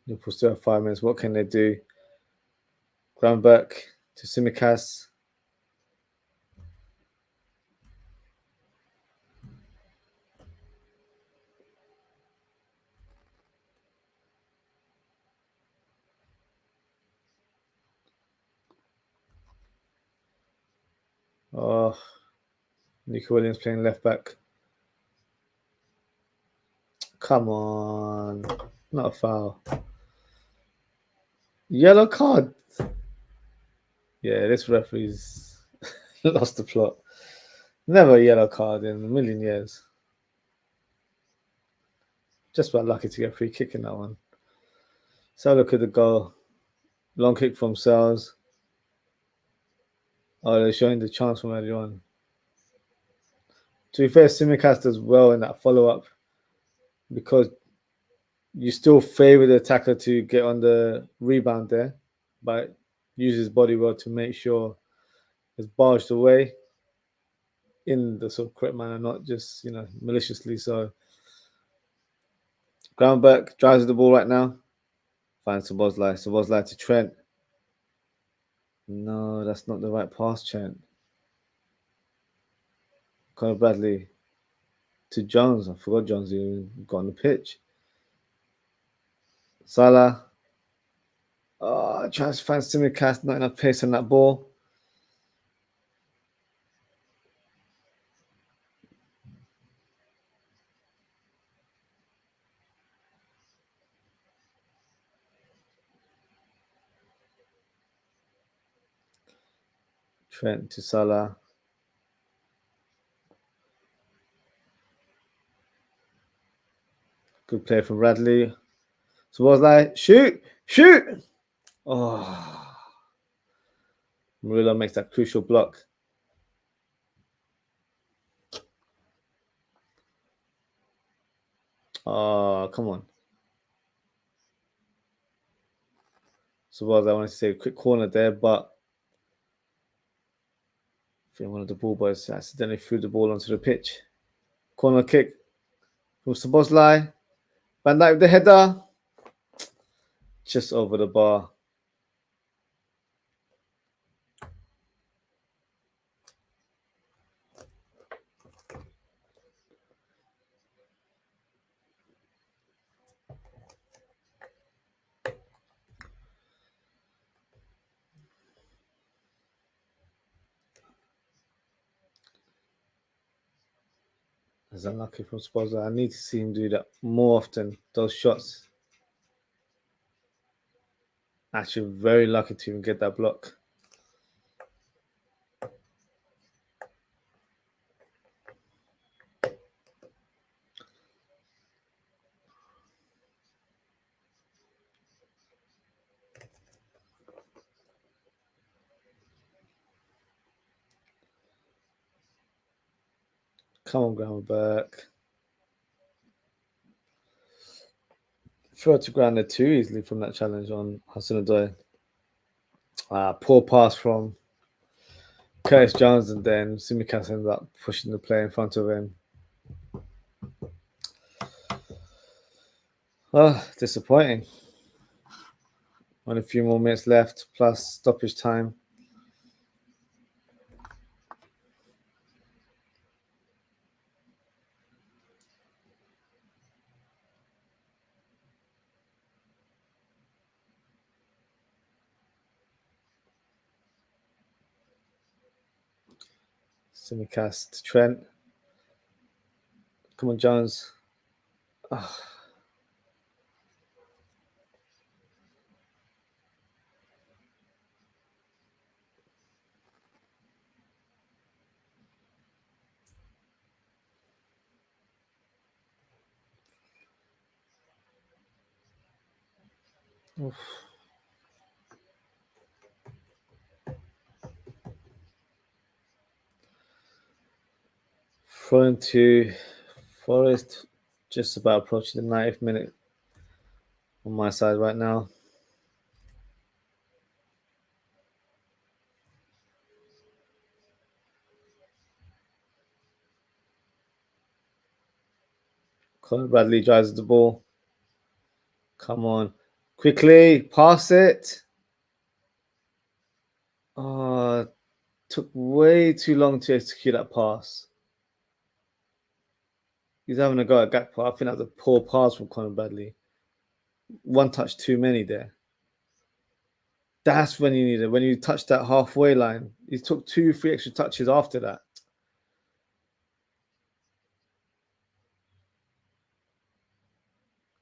Liverpool still have 5 minutes. What can they do? Ground back to Tsimikas. Oh, Nico Williams playing left back. Come on. Not a foul. Yellow card. Yeah, this referee's lost the plot. Never a yellow card in a million years. Just about lucky to get a free kick in that one. So look at the goal. Long kick from Sales. Oh, they're showing the chance from earlier on. To be fair, Tsimikas does well in that follow-up because you still favour the attacker to get on the rebound there, but use his body well to make sure it's barged away in the sort of correct manner, not just, maliciously. So ground back, drives the ball right now. Finds Szoboszlai. Szoboszlai to Trent. No, that's not the right pass, Trent. Conor Bradley to Jones. I forgot Jones even got on the pitch. Salah. Oh, tries to find Tsimikas. Not enough pace on that ball. Trent to Salah. Good play from Bradley. Szoboszlai. Shoot! Oh. Murillo makes that crucial block. Oh, come on. Szoboszlai, I wanted to say a quick corner there, but I think one of the ball boys accidentally threw the ball onto the pitch. Corner kick from Szoboszlai. Van Dijk with the header. Just over the bar. It's unlucky from Spoza. I need to see him do that more often. Those shots. Actually, very lucky to even get that block. Come on, Gravenberch. Throw to ground too easily from that challenge on Hudson-Odoi. Poor pass from Curtis Jones, and then Tsimikas ends up pushing the play in front of him. Disappointing. Only a few more minutes left, plus stoppage time. Tsimikas to Trent. Come on, Jones. Oof. Thrown to Forest, just about approaching the 90th minute on my side right now. Conor Bradley drives the ball. Come on. Quickly, pass it. Took way too long to execute that pass. He's having a go at Gakpo. I think that was a poor pass from Conor Bradley. One touch too many there. That's when you need it. When you touch that halfway line, he took 2-3 extra touches after that.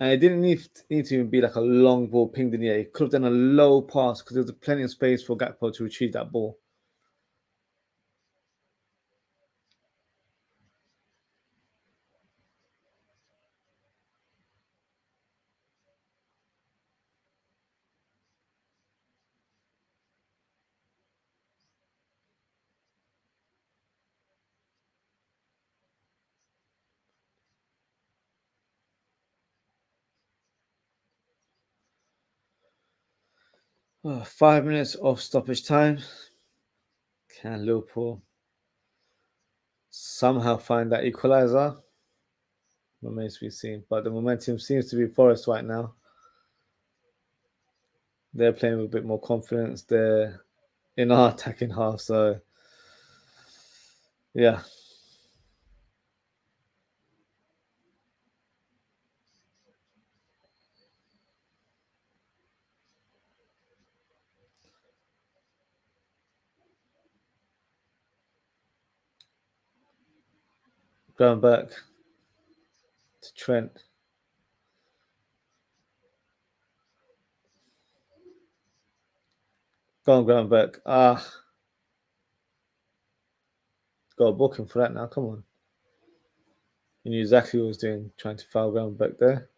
And it didn't need to even be like a long ball pinged in the air. He could have done a low pass because there was plenty of space for Gakpo to retrieve that ball. Oh, 5 minutes of stoppage time. Can Liverpool somehow find that equalizer? Remains to be seen. But the momentum seems to be Forest right now. They're playing with a bit more confidence. They're in our attacking half. So, yeah. Gravenberch to Trent. Go on, Gravenberch. Got a booking for that now. Come on. He knew exactly what he was doing, trying to foul Gravenberch there.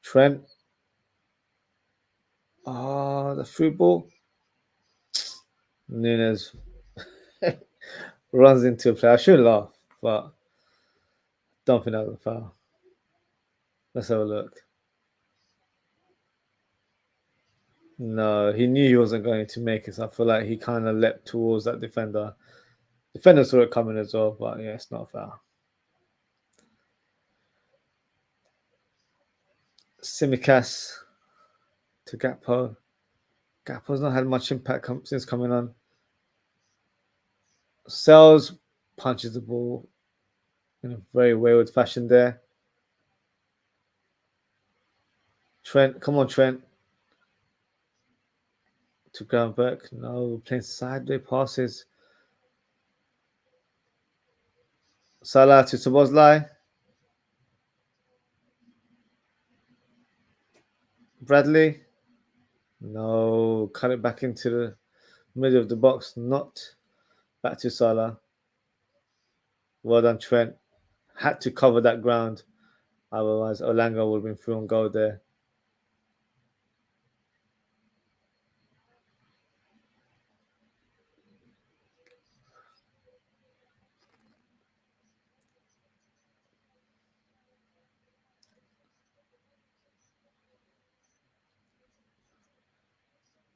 Trent. The through ball. Nunes runs into a player. I should laugh, but don't think that was a foul. Let's have a look. No, he knew he wasn't going to make it. So I feel like he kind of leapt towards that defender. Defender saw it coming as well, but yeah, it's not a foul. Tsimikas to Gakpo. Gakpo's not had much impact since coming on. Sells punches the ball in a very wayward fashion there. Trent, come on, Trent. To Gravenberch. No, playing sideways passes. Salah to Szoboszlai. Bradley. No, cut it back into the middle of the box. Not back to Salah. Well done, Trent. Had to cover that ground. Otherwise, Olanga would have been through on goal there.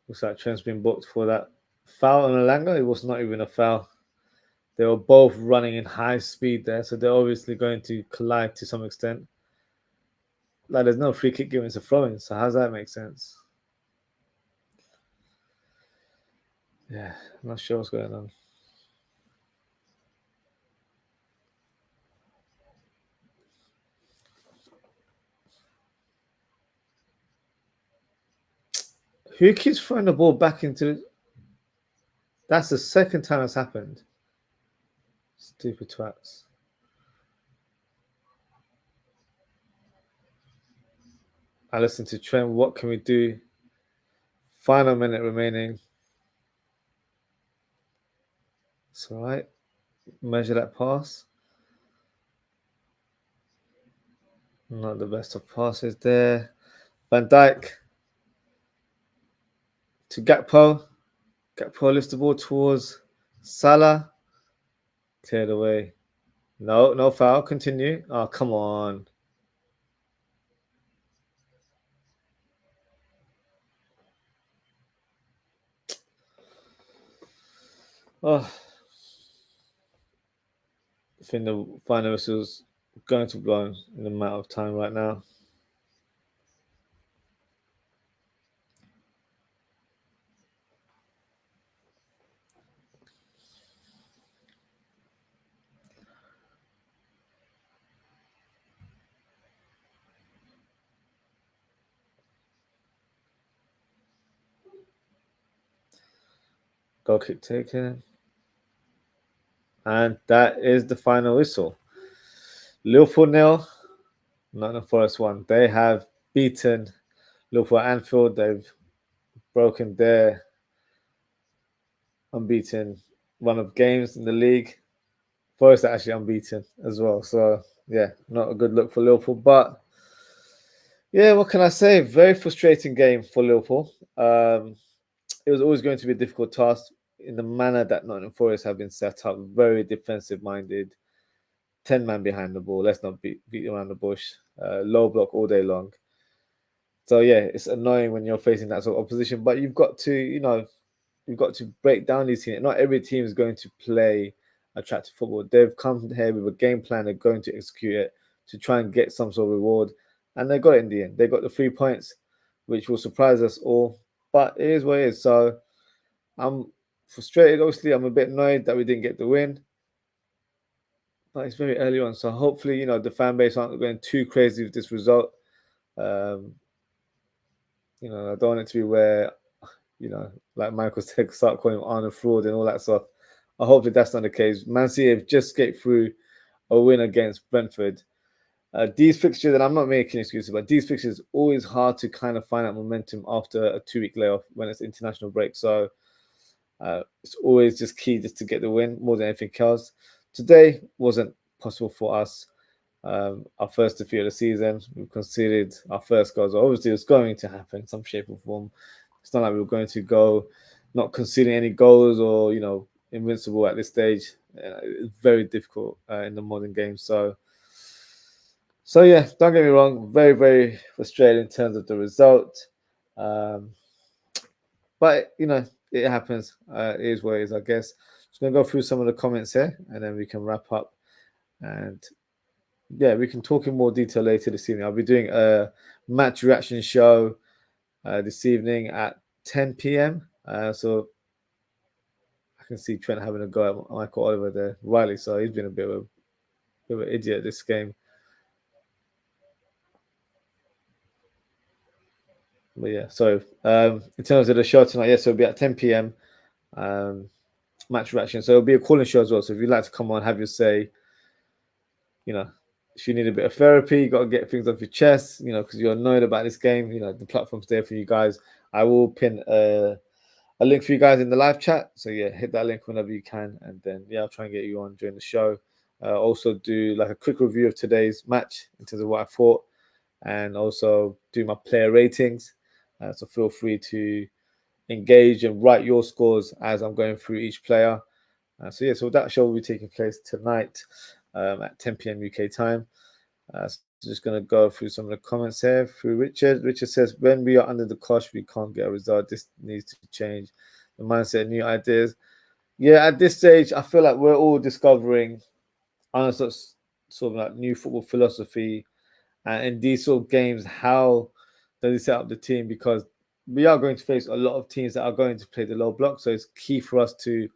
Looks like Trent's been booked for that foul on Olanga. It was not even a foul. They were both running in high speed there, so they're obviously going to collide to some extent. Like, there's no free kick given to throw-in, so how does that make sense? Yeah, I'm not sure what's going on. Who keeps throwing the ball back into... That's the second time it's happened. Stupid twats. I listen to Trent. What can we do? Final minute remaining. It's all right. Measure that pass. Not the best of passes there. Van Dijk to Gakpo. Gakpo lifts the ball towards Salah. Cleared away. No foul. Continue. Oh, come on. Oh, I think the final whistle is going to blow in a matter of time right now. Goal kick taken. And that is the final whistle. Liverpool 0, Nottingham Forest 1. They have beaten Liverpool at Anfield. They've broken their unbeaten run of games in the league. Forest are actually unbeaten as well. So, yeah, not a good look for Liverpool. But, yeah, what can I say? Very frustrating game for Liverpool. It was always going to be a difficult task in the manner that Nottingham Forest have been set up. Very defensive-minded. 10 man behind the ball. Let's not beat around the bush. Low block all day long. So yeah, it's annoying when you're facing that sort of opposition, but you've got to, you've got to break down these teams. Not every team is going to play attractive football. They've come here with a game plan. They're going to execute it to try and get some sort of reward, and they got it in the end. They got the 3 points, which will surprise us all. But it is what it is. So I'm frustrated. Obviously, I'm a bit annoyed that we didn't get the win. But it's very early on, so hopefully, the fan base aren't going too crazy with this result. I don't want it to be where, like Michael said, start calling Arnold fraud and all that stuff. I hope that that's not the case. Man City have just escaped through a win against Brentford. These fixtures, and I'm not making excuses, but these fixtures always hard to kind of find that momentum after a 2-week layoff when it's international break. So it's always just key just to get the win more than anything else. Today wasn't possible for us. Our first defeat of the season, we conceded our first goal. So obviously, it's going to happen in some shape or form. It's not like we were going to go not conceding any goals or invincible at this stage. It's very difficult in the modern game. So yeah, don't get me wrong. Very, very frustrated in terms of the result. But it happens. It is what it is, I guess. Just gonna go through some of the comments here, and then we can wrap up. And yeah, we can talk in more detail later this evening. I'll be doing a match reaction show this evening at 10 p.m. So I can see Trent having a go at Michael Oliver there, Riley. So he's been a bit of an idiot this game. But yeah, so in terms of the show tonight, yes, it'll be at 10 p.m. Match reaction. So it'll be a calling show as well. So if you'd like to come on, have your say, if you need a bit of therapy, you got to get things off your chest, because you're annoyed about this game. The platform's there for you guys. I will pin a link for you guys in the live chat. So yeah, hit that link whenever you can, and then I'll try and get you on during the show. Also do like a quick review of today's match in terms of what I thought, and also do my player ratings. So feel free to engage and write your scores as I'm going through each player. So that show will be taking place tonight at 10 p.m. UK time. So just going to go through some of the comments here through Richard. Richard says, when we are under the cosh, we can't get a result. This needs to change. The mindset, new ideas. Yeah, at this stage, I feel like we're all discovering sort of like new football philosophy. And in these sort of games, how does he set up the team? Because we are going to face a lot of teams that are going to play the low block. So it's key for us to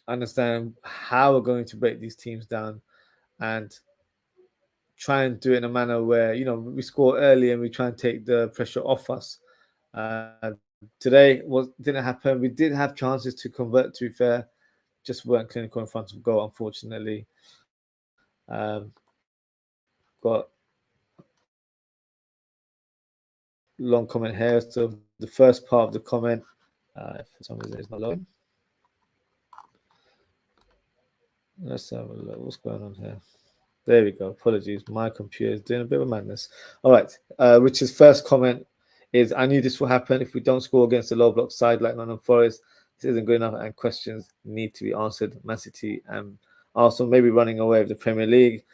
understand how we're going to break these teams down and try and do it in a manner where, we score early and we try and take the pressure off us. Today didn't happen. We did have chances to convert, to be fair, just weren't clinical in front of goal, unfortunately. Got long comment here. So the first part of the comment, for some reason it's not loading. Let's have a look. What's going on here? There we go. Apologies. My computer is doing a bit of madness. All right. Richard's first comment is, I knew this will happen. If we don't score against a low block side like Nottngham Forest, this isn't good enough and questions need to be answered. Man City and Arsenal maybe running away with the Premier League.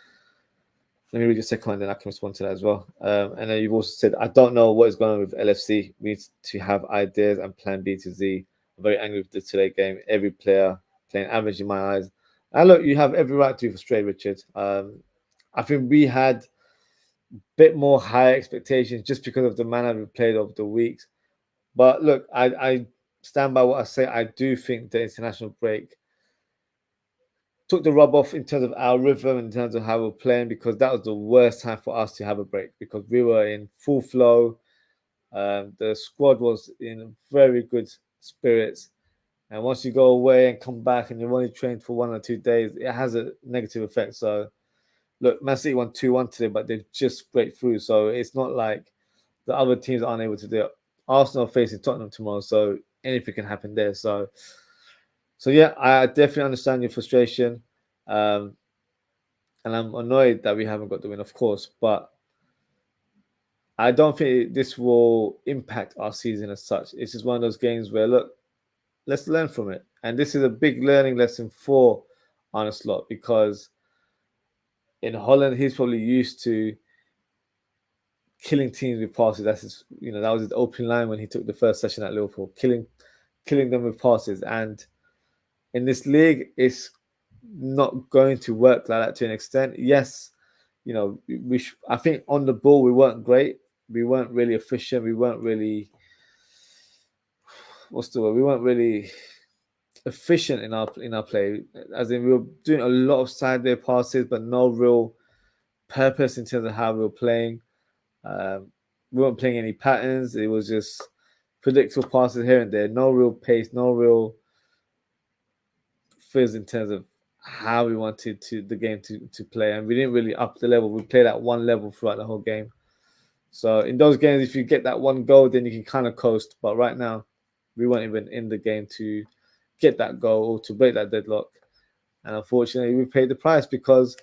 Let me read your second one, then I can respond to that as well. And then you've also said, I don't know what is going on with LFC. We need to have ideas and plan B to Z. I'm very angry with the today game. Every player playing average in my eyes. And look, you have every right to be frustrated, Richard. I think we had a bit more higher expectations just because of the manner we played over the weeks. But look, I stand by what I say. I do think the international break took the rub off in terms of our rhythm, in terms of how we're playing, because that was the worst time for us to have a break because we were in full flow. The squad was in very good spirits. And once you go away and come back and you've only trained for 1 or 2 days, it has a negative effect. So, look, Man City won 2-1 today, but they've just scraped through. So it's not like the other teams aren't able to do it. Arsenal are facing Tottenham tomorrow, so anything can happen there. So yeah, I definitely understand your frustration. And I'm annoyed that we haven't got the win, of course. But I don't think this will impact our season as such. It's just one of those games where, look, let's learn from it. And this is a big learning lesson for Arne Slot, because in Holland, he's probably used to killing teams with passes. That's his, that was his opening line when he took the first session at Liverpool, killing them with passes. And in this league, it's not going to work like that to an extent. Yes, I think on the ball we weren't great. We weren't really efficient. We weren't really we weren't really efficient in our play. As in, we were doing a lot of sideways passes, but no real purpose in terms of how we were playing. We weren't playing any patterns. It was just predictable passes here and there. No real pace, no real fizz in terms of how we wanted the game to play. And we didn't really up the level. We played at one level throughout the whole game. So in those games, if you get that one goal, then you can kind of coast. But right now, we weren't even in the game to get that goal or to break that deadlock. And unfortunately, we paid the price, because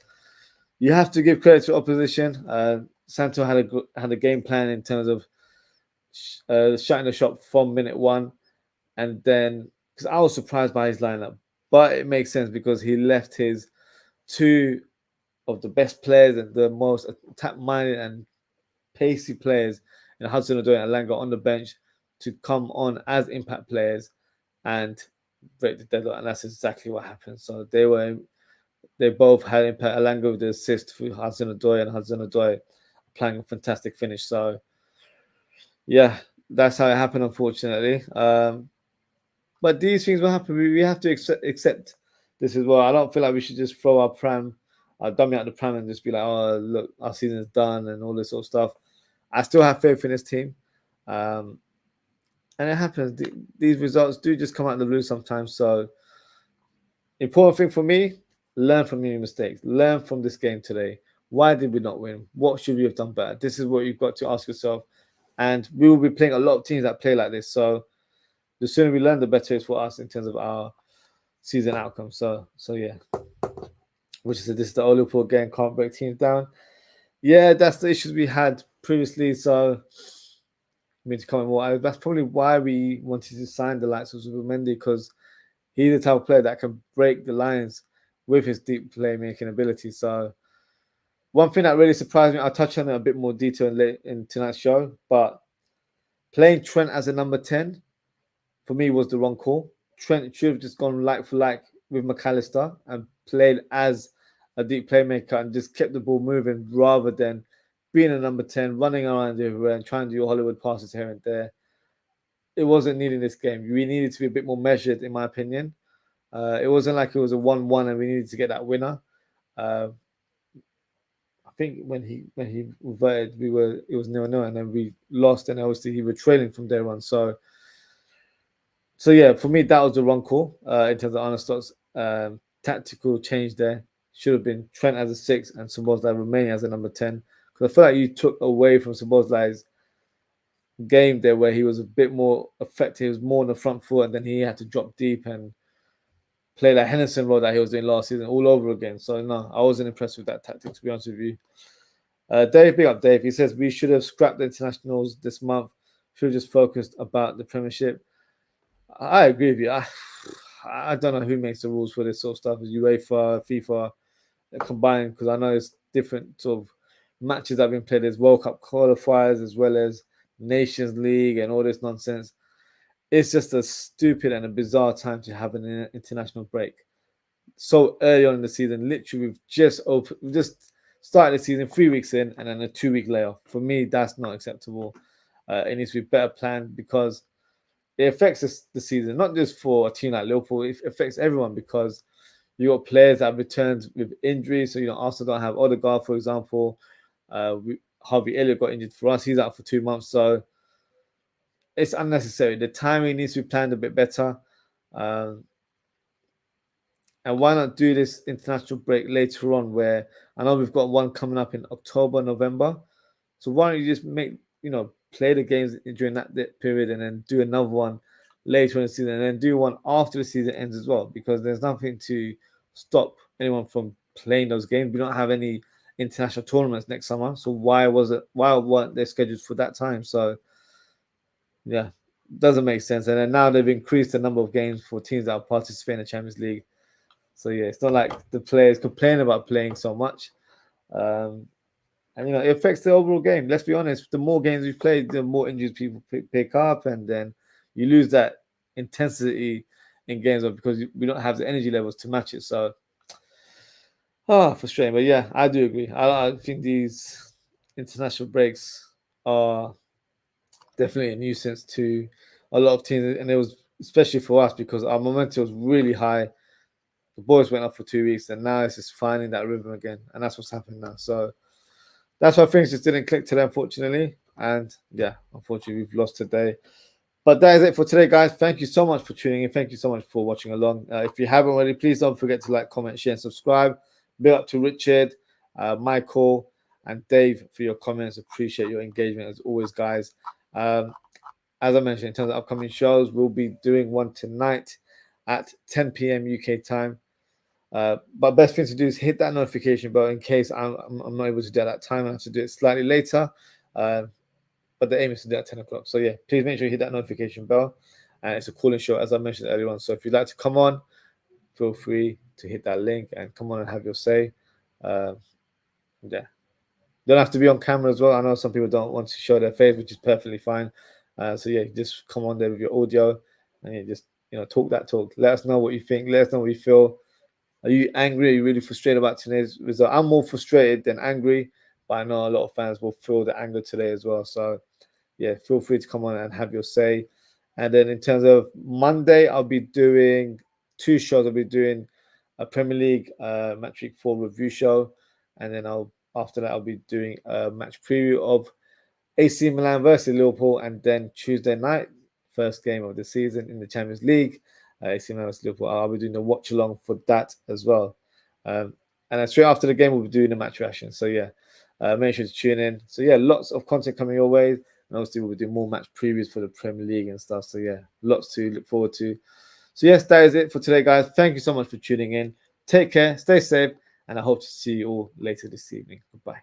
you have to give credit to opposition. Santo had a game plan in terms of shutting the shop from minute one. And then, because I was surprised by his lineup, but it makes sense because he left his two of the best players and the most attack-minded and pacey players in Hudson-Odoi and Alanga on the bench to come on as impact players and break the deadlock, and that's exactly what happened. So they both had impact. Alanga with the assist for Hudson-Odoi, and Hudson-Odoi playing a fantastic finish. So yeah, that's how it happened, unfortunately. But these things will happen. We have to accept this as well. I don't feel like we should just throw our dummy out the pram and just be like, oh, look, our season is done and all this sort of stuff. I still have faith in this team. And it happens. These results do just come out of the blue sometimes. So important thing for me, learn from your mistakes, learn from this game today. Why did we not win? What should we have done better? This is what you've got to ask yourself. And we will be playing a lot of teams that play like this. So the sooner we learn, the better it's for us in terms of our season outcome. So yeah. Which is this is the Liverpool again, can't break teams down. Yeah, that's the issues we had previously. So I mean to comment more. That's probably why we wanted to sign the likes of Zubimendi, because he's the type of player that can break the lines with his deep playmaking ability. So one thing that really surprised me, I'll touch on it a bit more detail in tonight's show, but playing Trent as a number 10 for me was the wrong call. Trent should have just gone like for like with McAllister and played as a deep playmaker and just kept the ball moving rather than being a number 10, running around everywhere and trying to do Hollywood passes here and there. It wasn't needed this game. We needed to be a bit more measured, in my opinion. It wasn't like it was a 1-1 and we needed to get that winner. I think when he reverted, it was 0-0 and then we lost, and obviously he was trailing from day one. So yeah, for me that was the wrong call in terms of Arne Slott's tactical change there. Should have been Trent as a 6 and Szoboszlai remaining as a number 10. Because I feel like you took away from Szoboszlai's game there where he was a bit more effective. He was more on the front foot, and then he had to drop deep and play that Henderson role that he was doing last season all over again. So no, I wasn't impressed with that tactic, to be honest with you. Dave, big up Dave. He says we should have scrapped the internationals this month. Should have just focused about the Premiership. I agree with you. I don't know who makes the rules for this sort of stuff. Is UEFA, FIFA combined? Because I know it's different sort of matches that have been played. There's World Cup qualifiers as well as Nations League and all this nonsense. It's just a stupid and a bizarre time to have an international break so early on in the season. Literally, we've just started the season 3 weeks in, and then a 2-week layoff. For me, that's not acceptable. It needs to be better planned because it affects the season, not just for a team like Liverpool. It affects everyone because you got players that have returned with injuries. So Arsenal don't have Odegaard, for example. Harvey Elliott got injured for us. He's out for 2 months. So it's unnecessary. The timing needs to be planned a bit better. And why not do this international break later on, where I know we've got one coming up in October, November. So why don't you just play the games during that period and then do another one later in the season and then do one after the season ends as well, because there's nothing to stop anyone from playing those games. We don't have any international tournaments next summer. So why weren't they scheduled for that time? So yeah, doesn't make sense. And then now they've increased the number of games for teams that are participating in the Champions League. So yeah, it's not like the players complain about playing so much. And it affects the overall game. Let's be honest, the more games we play, the more injuries people pick up, and then you lose that intensity in games because we don't have the energy levels to match it. So frustrating. But yeah, I do agree. I think these international breaks are definitely a nuisance to a lot of teams, and it was especially for us because our momentum was really high. The boys went up for 2 weeks, and now it's just finding that rhythm again, and that's what's happening now. So that's why things just didn't click today, unfortunately. And yeah, unfortunately, we've lost today. But that is it for today, guys. Thank you so much for tuning in. Thank you so much for watching along. If you haven't already, please don't forget to like, comment, share, and subscribe. Big up to Richard, Michael, and Dave for your comments. Appreciate your engagement as always, guys. As I mentioned, in terms of upcoming shows, we'll be doing one tonight at 10 p.m. UK time. But best thing to do is hit that notification bell in case I'm not able to do it at that time. I have to do it slightly later. But the aim is to do it at 10 o'clock. So yeah, please make sure you hit that notification bell. And it's a calling show, as I mentioned earlier on. So if you'd like to come on, feel free to hit that link and come on and have your say. Yeah. Don't have to be on camera as well. I know some people don't want to show their face, which is perfectly fine. So yeah, just come on there with your audio and you just talk that talk. Let us know what you think. Let us know what you feel. Are you angry? Are you really frustrated about today's result? I'm more frustrated than angry, but I know a lot of fans will feel the anger today as well. So yeah, feel free to come on and have your say. And then in terms of Monday, I'll be doing 2 shows. I'll be doing a Premier League Match Week 4 review show, and then after that I'll be doing a match preview of AC Milan versus Liverpool, and then Tuesday night, first game of the season in the Champions League, AC Milan versus Liverpool. I'll be doing the watch along for that as well. And then straight after the game, we'll be doing the match reaction. So yeah, make sure to tune in. So yeah, lots of content coming your way. And obviously we'll be doing more match previews for the Premier League and stuff. So yeah, lots to look forward to. So yes, that is it for today, guys. Thank you so much for tuning in. Take care, stay safe, and I hope to see you all later this evening. Goodbye.